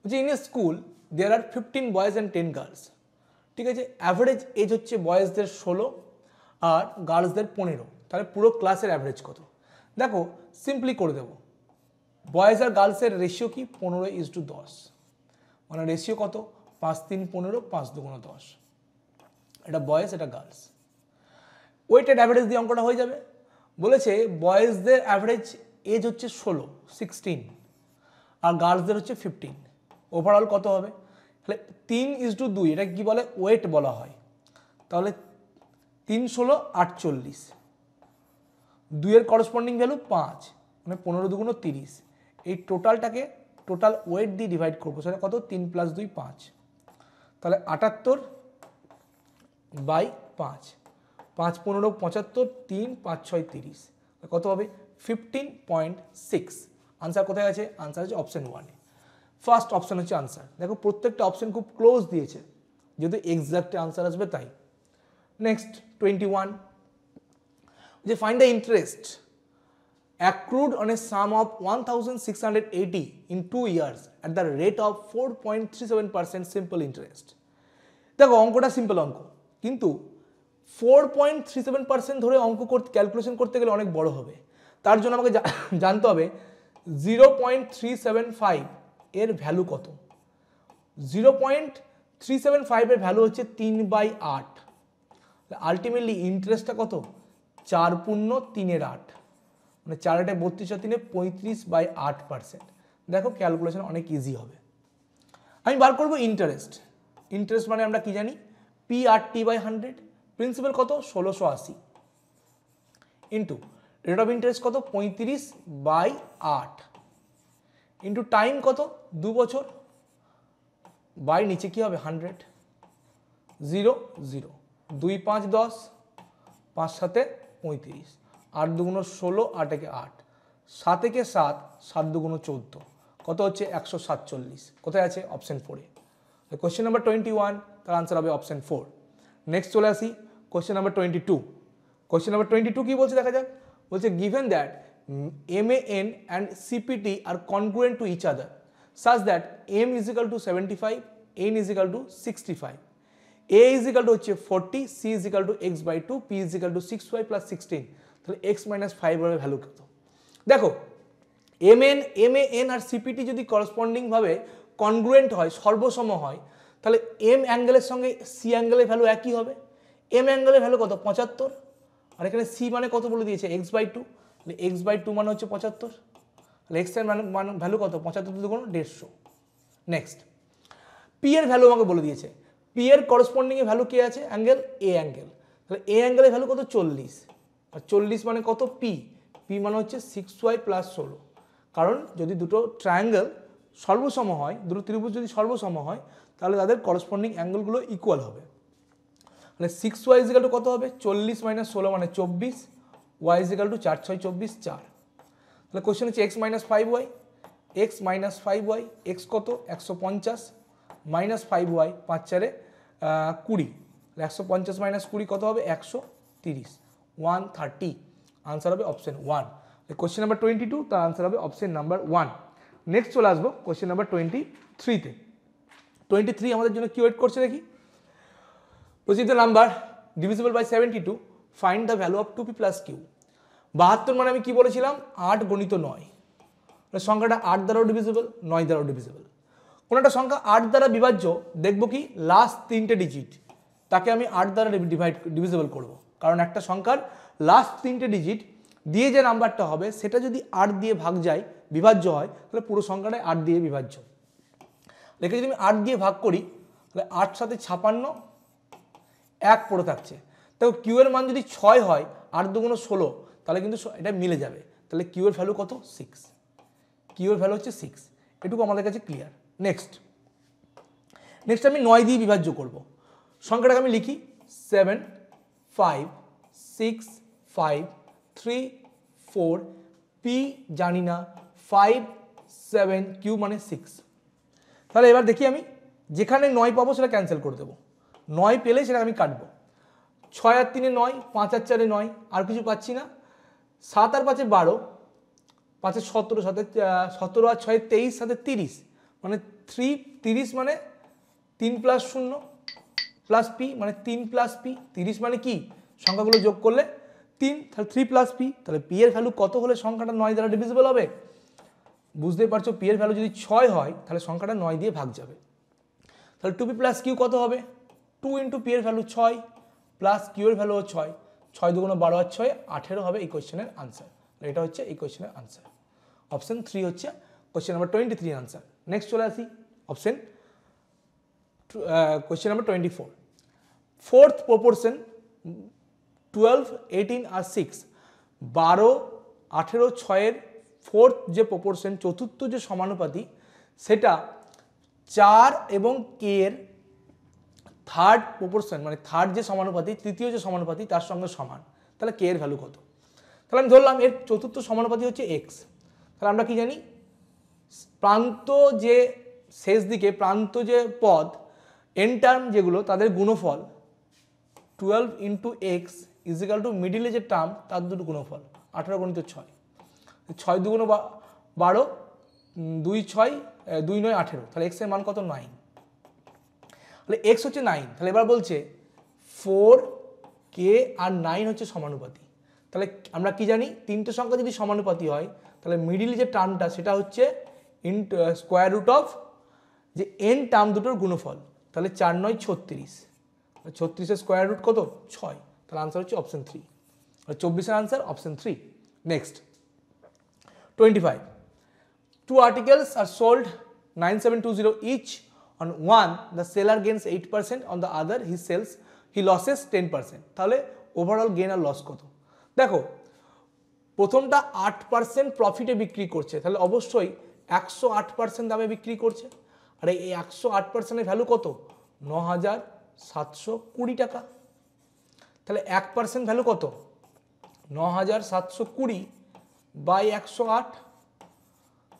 হচ্ছে in a school there are 15 boys and 10 girls. ঠিক আছে, অ্যাভারেজ এজ হচ্ছে বয়েজদের 16 আর গার্লসদের 15, তাহলে পুরো ক্লাসের অ্যাভারেজ কত? দেখো সিম্পলি করে দেবো, বয়েজ আর গার্লসের রেশিও কি? 15:10, মানে রেশিও কত? 5 3 15, 5 2 10। এটা বয়েজ, এটা গার্লস। ওয়েটেড অ্যাভারেজ দিয়ে অঙ্কটা হয়ে যাবে। বলেছে বয়েজদের অ্যাভারেজ এজ হচ্ছে 16, আর গার্লসদের হচ্ছে 15, ওভারঅল কত হবে? তাহলে 3:2, এটা কি বলে? ওয়েট বলা হয়। তাহলে 3 16 48, 2 এর করসপন্ডিং ভ্যালু 5, মানে 15 2 30। এই টোটালটাকে টোটাল ওয়েট দিয়ে ডিভাইড করবো, সেটা কত? 3 + 2 5, তাহলে 78/5, 5 15 75, 3 5 6 30, কত হবে? 15.6। আনসার কোথায় আছে? আনসার হচ্ছে অপশন 1। ফার্স্ট অপশন হচ্ছে আনসার। দেখো প্রত্যেকটা অপশন খুব ক্লোজ দিয়েছে, যদি এক্সাক্ট আনসার আসবে তাই। নেক্সট 21, যে find the interest accrued on a sum of 1,680 in 2 years at the rate of 4.37% simple interest। দেখো অঙ্কটা সিম্পল অঙ্ক, কিন্তু 4.37% ধরে অঙ্ক করতে ক্যালকুলেশন করতে গেলে অনেক বড় হবে। তার জন্য আমাকে জানতে হবে 0.375 এর ভ্যালু কত। 0.375 এর ভ্যালু হচ্ছে 3/8। আলটিমেটলি ইন্টারেস্টটা কত? 4 পূর্ণ 3/8, মানে 4 8 32 আর 3 35/8%। দেখো ক্যালকুলেশন অনেক ইজি হবে। আমি বার করবো ইন্টারেস্ট। ইন্টারেস্ট মানে আমরা কি জানি? PRT/100। প্রিন্সিপাল কত? 1680, ইন্টু রেট অফ ইন্টারেস্ট কত? 35/8, ইন্টু টাইম কত? 2 বছর, বাই নিচে কি হবে? 100, 0 0, 2 5 10, 5 7 35, 8 2 16, 8 1 8, 7 1 7, 7 2 14, কত হচ্ছে? 147। কোথায় আছে? অপশন 4-এ। কোয়েশ্চেন নাম্বার 21, তার আনসার হবে অপশন 4। নেক্সট চলে আসি কোয়েশ্চেন নাম্বার 22। কোয়েশ্চেন নাম্বার 22 কি বলছে দেখা যাক। বলছে given that MAN and CPT are congruent to each other such that M is equal to 75, N is equal to 65, A is equal to হচ্ছে 40, C is equal to x/2, P is equal to 6y plus 16, তাহলে x - 5 এর value কত? দেখো MAN আর CPT যদি corresponding ভাবে congruent হয়, সর্বসম হয়, তাহলে M অ্যাঙ্গেলের সঙ্গে C অ্যাঙ্গেলের ভ্যালু একই হবে। M অ্যাঙ্গেলের ভ্যালু কত? 75, আর এখানে C মানে কত বলে দিয়েছে? x/2, তাহলে x/2 মানে হচ্ছে 75, তাহলে x এর মান ভ্যালু কত? 75 × 150। নেক্সট P এর ভ্যালু আমাকে বলে দিয়েছে। P এর করসপন্ডিং এর ভ্যালু কে আছে? অ্যাঙ্গেল A অ্যাঙ্গেল, তাহলে A অ্যাঙ্গেলের ভ্যালু কত? 40, আর 40 মানে কত? P মানে হচ্ছে 6y + 16, কারণ যদি দুটো ট্রায়াঙ্গেল সর্বসম হয়, দুটো ত্রিভুজ যদি সর্বসম হয়, তাহলে তাদের করসপন্ডিং অ্যাঙ্গেলগুলো ইকুয়াল হবে। তাহলে 6y = কত হবে? 40 - 16 মানে 24, y = 4 6 24 4। তাহলে কোশ্চেন হচ্ছে x - 5y, x - 5y, x কত? 150 মাইনাস 5y 5 4 20, 150 - 20 কত হবে? 130, 130। আনসার হবে অপশন 1। কোশ্চেন নাম্বার 22, তার আনসার হবে অপশন নাম্বার 1। নেক্সট চলে আসবো কোশ্চেন নাম্বার 23-তে। 23 আমাদের জন্য কি ওয়েট করছে দেখি। Proceed the number divisible by 72, find the value of 2p plus q। 72 মানে আমি কি বলেছিলাম? 8 গুণিত 9। সংখ্যাটা 8 দ্বারাও ডিভিজিবল, 9 দ্বারাও ডিভিজিবল। কোন একটা সংখ্যা 8 দ্বারা বিভাজ্য দেখব কি লাস্ট 3টে ডিজিট, তাকে আমি 8 দ্বারা ডিভিজিবল করব। কারণ একটা সংখ্যার লাস্ট 3টে ডিজিট দিয়ে যে নাম্বারটা হবে সেটা যদি 8 দিয়ে ভাগ যায়, বিভাজ্য হয়, তাহলে পুরো সংখ্যাটাই 8 দিয়ে বিভাজ্য। লেখে যদি আমি 8 দিয়ে ভাগ করি, তাহলে 8 সাথে 56, 1 পড়ে থাকছে। দেখো কিউ এর মান যদি 6 হয়, 8 দুগুণ 16, তাহলে কিন্তু এটা মিলে যাবে। তাহলে কিউ এর ভ্যালু কত? 6। কিউ এর ভ্যালু হচ্ছে 6। এটুকু আমাদের কাছে ক্লিয়ার। নেক্সট আমি 9 দিয়ে বিভাজ্য করব। সংখ্যাটাকে আমি লিখি 7 5 6 5 3 4, পি জানি না, 5 7, কিউ মানে 6। তাহলে এবার দেখি আমি যেখানে 9 পাবো সেটা ক্যান্সেল করে দেবো। 9 পেলে সেটা আমি কাটবো। 6 আর 3 9, 5 আর 4 9, আর কিছু পাচ্ছি না। 7 আর 5 12, 5 17, 17 আর 6 23, 7 30 মানে 30 মানে 3 + 0 প্লাস পি মানে 3 + পি। 30 মানে কি? সংখ্যাগুলো যোগ করলে 3, তাহলে 3 + পি। তাহলে পি এর ভ্যালু কত হলে সংখ্যাটা 9 দ্বারা ডিভিজিবল হবে? বুঝতেই পারছো, পি এর ভ্যালু যদি 6 হয় তাহলে সংখ্যাটা 9 দিয়ে ভাগ যাবে। তাহলে 2p + q কত হবে? 2 × পি এর ভ্যালু 6 প্লাস কিউ এর ভ্যালু 6, 6 দুগুণ 12 আর 6 18 হবে এই কোয়েশ্চেনের আনসার। এটা হচ্ছে এই কোয়েশ্চেনের আনসার। অপশন 3 হচ্ছে কোয়েশ্চেন নাম্বার 23 আনসার। নেক্সট চলে আসি option question number 24। Fourth proportion 12 18 আর 6, 12 18 6 এর ফোর্থ যে প্রপোর্শন, চতুর্থ যে সমানুপাতি, সেটা 4 এবং কে এর থার্ড প্রপোর্শন মানে থার্ড যে সমানুপাতি, তৃতীয় যে সমানুপাতি তার সঙ্গে সমান। তাহলে কে এর ভ্যালু কত? তাহলে আমি ধরলাম এর চতুর্থ সমানুপাতি হচ্ছে এক্স। তাহলে আমরা কি জানি? প্রান্ত যে শেষ দিকে প্রান্ত যে পদ এন টার্ম যেগুলো তাদের গুণফল 12 × x = মিডিলে যে টার্ম তার দুটো গুণফল 18 × 6, 6 দুগুণ 12, 2 6 2 9 18। তাহলে x এর মান কত? 9। তাহলে x হচ্ছে 9। তাহলে এবার বলছে 4k আর 9 হচ্ছে সমানুপাতি। তাহলে আমরা কি জানি? তিনটে সংখ্যা যদি সমানুপাতি হয় তাহলে মিডিল যে টার্মটা সেটা হচ্ছে স্কোয়ার রুট অফ যে এন টার্ম দুটোর গুণফল। তাহলে 4 9 36, 36 এর স্কোয়ার রুট কত? 6। তাহলে আনসার হচ্ছে অপশন 3। 24 এর answer option 3। Next 25, 2 articles are sold 9720 each. On one the seller gains 8%, on the other he loses 10%. তাহলে ওভারঅল গেন আর লস কত? দেখো প্রথমটা 8% প্রফিটে বিক্রি করছে, তাহলে অবশ্যই 108% দামে বিক্রি করছে। আর এই 108%-এর ভ্যালু কত? 9720 টাকা। তাহলে 1% ভ্যালু কত? 9720 বাই 108,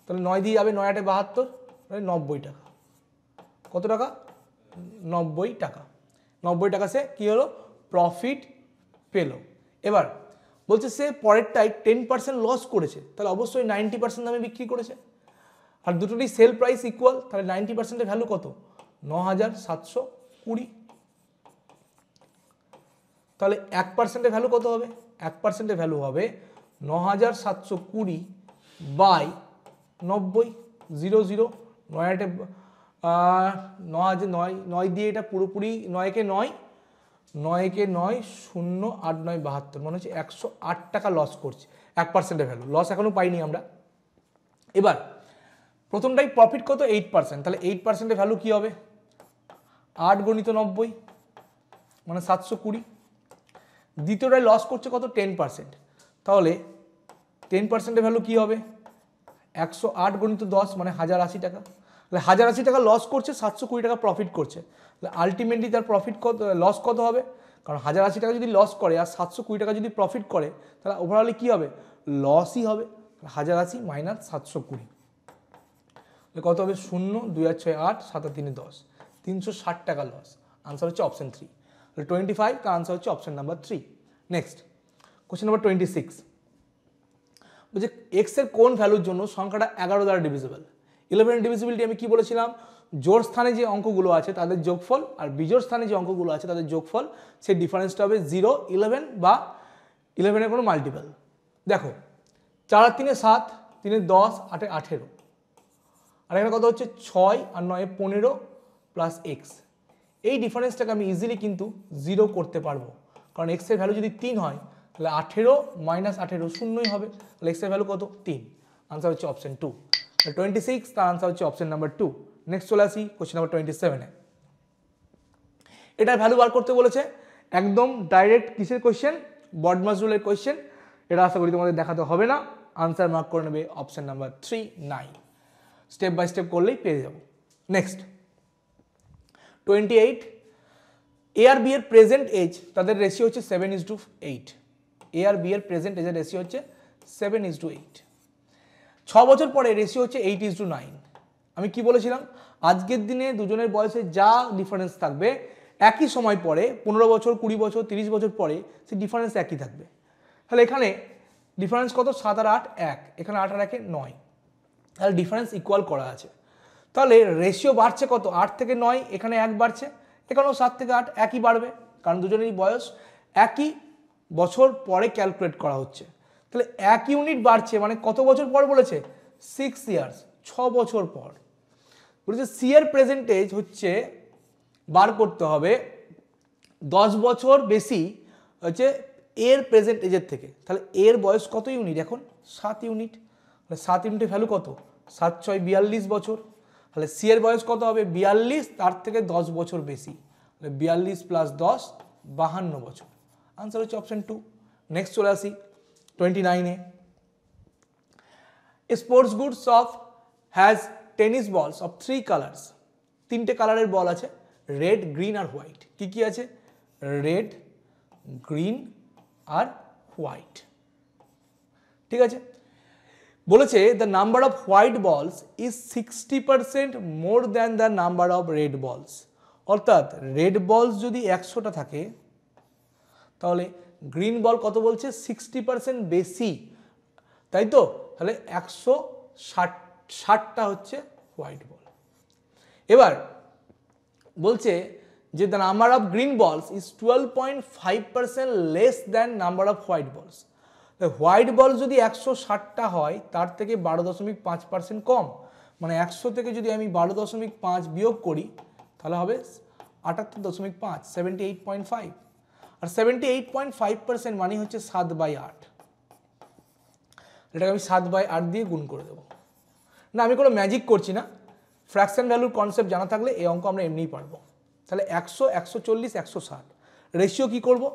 তাহলে 9 দিয়ে যাবে, 9 8 72, মানে 90 টাকা। কত টাকা? 90 টাকা। 90 টাকা সে কি হলো? প্রফিট পেল। এবার বলছে সে পরেরটাই 10% লস করেছে, তাহলে অবশ্যই 90% দামে বিক্রি করেছে। আর দুটোরই সেল প্রাইস ইকুয়াল, তাহলে 90%-এর ভ্যালু কত? 9720। তাহলে 1%-এর ভ্যালু কত হবে? 1%-এর ভ্যালু হবে 9720 বাই 90, 0 0, 9 8 9 দিয়ে এটা পুরোপুরি 9কে 9, 9কে 9 0 8 9 72, মানে হচ্ছে 108 টাকা লস করছে। 1%-এর ভ্যালু লস এখনো পাইনি আমরা। এবার প্রথমটাই প্রফিট কত? 8%। তাহলে 8%-এর ভ্যালু কি হবে? 8 × 90 মানে 720। দ্বিতীয়টায় লস করছে কত? 10%। তাহলে 10%-এর ভ্যালু কি হবে? 108 গুণিত 10 মানে 1080 টাকা। তাহলে 1080 টাকা লস করছে, 720 টাকা প্রফিট করছে। তাহলে আলটিমেটলি তার প্রফিট কত, লস কত হবে? কারণ 1080 টাকা যদি লস করে আর 720 টাকা যদি প্রফিট করে তাহলে ওভারঅলে কী হবে? লসই হবে। 1080 মাইনাস 720 কত হবে? 0, 2 আর 6 8, 7 আর 3 10, 360 টাকা লস। আনসার হচ্ছে অপশন 3। তাহলে 25, তার আনসার হচ্ছে option number 3। Next question number 26 বলছে এক্স এর কোন ভ্যালুর জন্য সংখ্যাটা 11 দ্বারা ডিভিজিবল। 11 ডিভিজিবিলিটি আমি কি বলেছিলাম? জোড় স্থানে যে অঙ্কগুলো আছে তাদের যোগফল আর বিজোড় স্থানে যে অঙ্কগুলো আছে তাদের যোগফল, সেই ডিফারেন্সটা হবে 0, 11 বা 11-এর কোনো মাল্টিপল। দেখো 4 আর 3 7, 3 10, 8 18, আর এখানে কত হচ্ছে 6 আর 9 15 প্লাস এক্স। এই ডিফারেন্সটাকে আমি ইজিলি কিন্তু 0 করতে পারবো, কারণ এক্সের ভ্যালু যদি 3 হয় তাহলে 18 মাইনাস 18 শূন্যই হবে। তাহলে এক্সের ভ্যালু কত? 3। আনসার হচ্ছে অপশন 2। 26, তার আনসার হচ্ছে অপশন নাম্বার 2। নেক্সট চলে আসি কোশ্চেন নাম্বার 27-এ। এটার ভ্যালু বার করতে বলেছে, একদম ডাইরেক্ট কিসের কোশ্চেন? BODMAS রুলের question. এটা আশা করি তোমাদের দেখাতে হবে না। আনসার মার্ক করে নেবে option number 3, 9। Step by step করলেই পেয়ে যাব। নেক্সট 28, এ আর বি এর প্রেজেন্ট এজ তাদের রেশিও হচ্ছে 7:8। এ আর বি এর প্রেজেন্ট এজের রেশিও হচ্ছে 7:8। 6 বছর পরে রেশিও হচ্ছে 8:9। আমি কি বলেছিলাম? আজকের দিনে দুজনের বয়সে যা ডিফারেন্স থাকবে একই সময় পরে 15 বছর, 20 বছর, 30 বছর পরে সেই ডিফারেন্স একই থাকবে। তাহলে এখানে ডিফারেন্স কত? 7 আর 8 1, এখানে 8 আর 1 9। তাহলে ডিফারেন্স ইকুয়াল করা আছে। তাহলে রেশিও বাড়ছে কত? 8 থেকে 9, এখানে 1 বাড়ছে, এখানেও 7 থেকে 8 একই বাড়বে, কারণ দুজনেরই বয়স একই বছর পরে ক্যালকুলেট করা হচ্ছে। তাহলে 1 ইউনিট বাড়ছে মানে কত বছর পর বলেছে? 6 ইয়ার্স, 6 বছর পর বলেছে। সি এর প্রেজেন্টেজ হচ্ছে বার করতে হবে 10 বছর বেশি হচ্ছে এর প্রেজেন্ট এজের থেকে। তাহলে এর বয়স কত ইউনিট এখন? 7 ইউনিট। তাহলে 7 ইউনিটের ভ্যালু কত? 7 6 42 বছর। তাহলে সি এর বয়স কত হবে? 42, তার থেকে 10 বছর বেশি। তাহলে 42 প্লাস 10 52 বছর। আনসার হচ্ছে অপশন 2। নেক্সট চলে আসি 29-এ। Sports good shop has tennis balls of 3 colours. 3টে কালারের বল আছে, রেড, গ্রিন আর হোয়াইট। কি কি আছে? রেড, গ্রিন আর হোয়াইট। ঠিক আছে, বলেছে দ্য নাম্বার অফ হোয়াইট বলস is 60% more than the number of red বলস। অর্থাৎ রেড বলস যদি 100টা থাকে তাহলে গ্রিন বল কত বলছে? 60% বেশি, তাই তো? তাহলে 160টা হচ্ছে হোয়াইট বল। এবার বলছে যে দ্য নাম্বার অফ গ্রিন বলস is 12.5% less than number off white বলস। হোয়াইট বল যদি 160টা হয় তার থেকে 12.5% কম, মানে 100 থেকে যদি আমি 12.5 বিয়োগ করি তাহলে হবে 78.5, 78.5। আর 78.5% মানে হচ্ছে 7/8। এটাকে আমি 7/8 দিয়ে গুণ করে দেবো। না, আমি কোনো ম্যাজিক করছি না, ফ্র্যাকশন ভ্যালুর কনসেপ্ট জানা থাকলে এই অঙ্ক আমরা এমনিই পারবো। তাহলে 100, 140, 160 রেশিও কী করবো?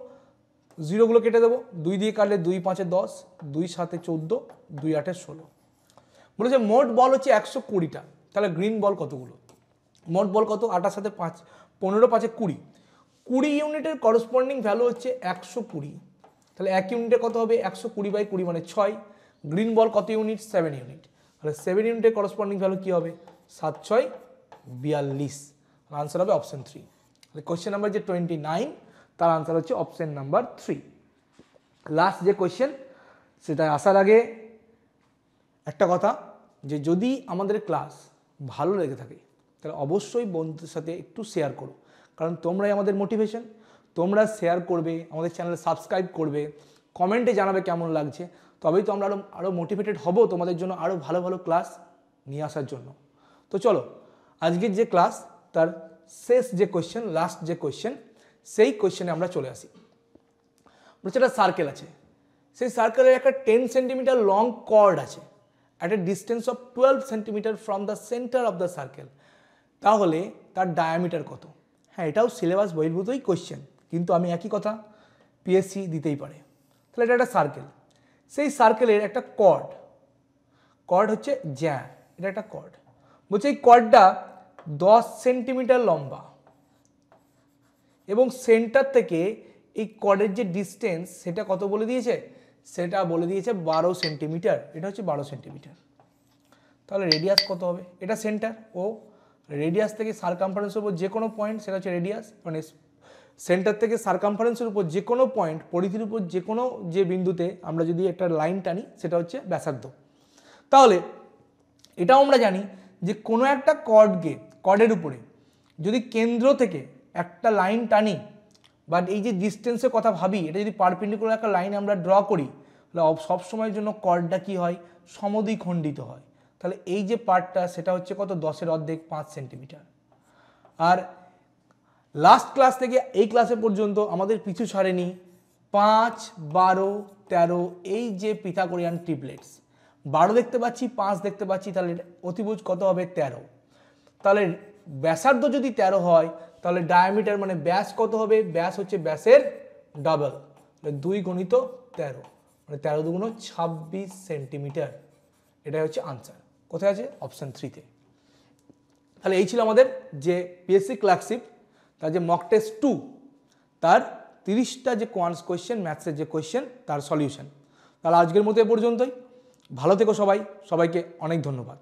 জিরোগুলো কেটে দেবো, 2 দিয়ে কাটলে 2 5 10, 2 7 14, 2 8 16। বলেছে মোট বল হচ্ছে 120টা। তাহলে গ্রিন বল কতগুলো? মোট বল কত? 8 7 5 15 5 20। 20 ইউনিটের করসপন্ডিং ভ্যালু হচ্ছে 120। তাহলে 1 ইউনিটে কত হবে? 120/20 মানে 6। গ্রিন বল কত ইউনিট? 7 ইউনিট। তাহলে 7 ইউনিটের করসপন্ডিং ভ্যালু কী হবে? 7 6 42। আনসার হবে অপশন 3। তাহলে কোয়েশ্চেন নাম্বার যে 29 তার আনসার হচ্ছে অপশন নাম্বার 3। লাস্ট যে কোয়েশ্চেন সেটা আসার আগে একটা কথা, যে যদি আমাদের ক্লাস ভালো লেগে থাকে তাহলে অবশ্যই বন্ধুদের সাথে একটু শেয়ার করো, কারণ তোমরাই আমাদের মোটিভেশন। তোমরা শেয়ার করবে, আমাদের চ্যানেলে সাবস্ক্রাইব করবে, কমেন্টে জানাবে কেমন লাগছে, তবেই তো আমরা আরও মোটিভেটেড হব তোমাদের জন্য আরও ভালো ভালো ক্লাস নিয়ে আসার জন্য। তো চলো আজকের যে ক্লাস তার শেষ যে কোয়েশ্চেন, লাস্ট যে কোয়েশ্চেন, সেই কোয়েশ্চেনে আমরা চলে আসি। বলছে একটা সার্কেল আছে, সেই সার্কেলের একটা 10 সেন্টিমিটার লং কর্ড আছে at a distance of 12 centimetre from the centre of the circle. তাহলে তার ডায়ামিটার কত? হ্যাঁ, এটাও সিলেবাস বহির্ভূতই কোয়েশ্চেন, কিন্তু আমি একই কথা পিএসসি দিতেই পারে। তাহলে এটা একটা সার্কেল, সেই সার্কেলের একটা কর্ড হচ্ছে জ্যা, এটা একটা কর্ড। বলছে এই কর্ডটা 10 সেন্টিমিটার লম্বা এবং সেন্টার থেকে এই কর্ডের যে ডিস্টেন্স সেটা কত বলে দিয়েছে, সেটা বলে দিয়েছে 12 সেন্টিমিটার। এটা হচ্ছে 12 সেন্টিমিটার। তাহলে রেডিয়াস কত হবে, এটা সেন্টার ও রেডিয়াস থেকে সারকামফারেন্সের উপর যে কোনো পয়েন্ট সেটা হচ্ছে রেডিয়াস, মানে সেন্টার থেকে সারকামফারেন্সের উপর যে কোনো পয়েন্ট, পরিধির উপর যে কোনো যে বিন্দুতে আমরা যদি একটা লাইন টানি সেটা হচ্ছে ব্যাসার্ধ। তাহলে এটাও আমরা জানি যে কোনো একটা কর্ডের উপরে যদি কেন্দ্র থেকে একটা লাইন টানি, বাট এই যে ডিস্টেন্সের কথা ভাবি, এটা যদি পারপেন্ডিকুলার একটা লাইন আমরা ড্র করি তাহলে সবসময়ের জন্য কর্ডটা কি হয়, সমদ্বিখণ্ডিত হয়। তাহলে এই যে পার্টটা সেটা হচ্ছে কত, 10 এর অর্ধেক 5 সেন্টিমিটার। আর লাস্ট ক্লাস থেকে এই ক্লাসে পর্যন্ত আমাদের পিছু ছাড়েনি 5, 12, 13 এই যে পিথাগোরিয়ান ট্রিপলেটস। 12 দেখতে পাচ্ছি, 5 দেখতে পাচ্ছি, তাহলে অতিভুজ কত হবে, 13। তাহলে ব্যাসার্ধ যদি 13 হয় তাহলে ডায়ামিটার মানে ব্যাস কত হবে, ব্যাস হচ্ছে ব্যাসের ডাবল, 2 গুণিত 13, মানে 13 দুগুণ 26 সেন্টিমিটার। এটাই হচ্ছে আনসার। কোথায় আছে, অপশান 3-তে। তাহলে এই ছিল আমাদের যে পিএসসি ক্লার্কশিপ তার যে মক টেস্ট 2 তার 30টা যে কোয়েশ্চেন, ম্যাথসের যে কোয়েশ্চেন তার সলিউশন। তাহলে আজকের মতো এ পর্যন্তই। ভালো থেকো সবাই, সবাইকে অনেক ধন্যবাদ।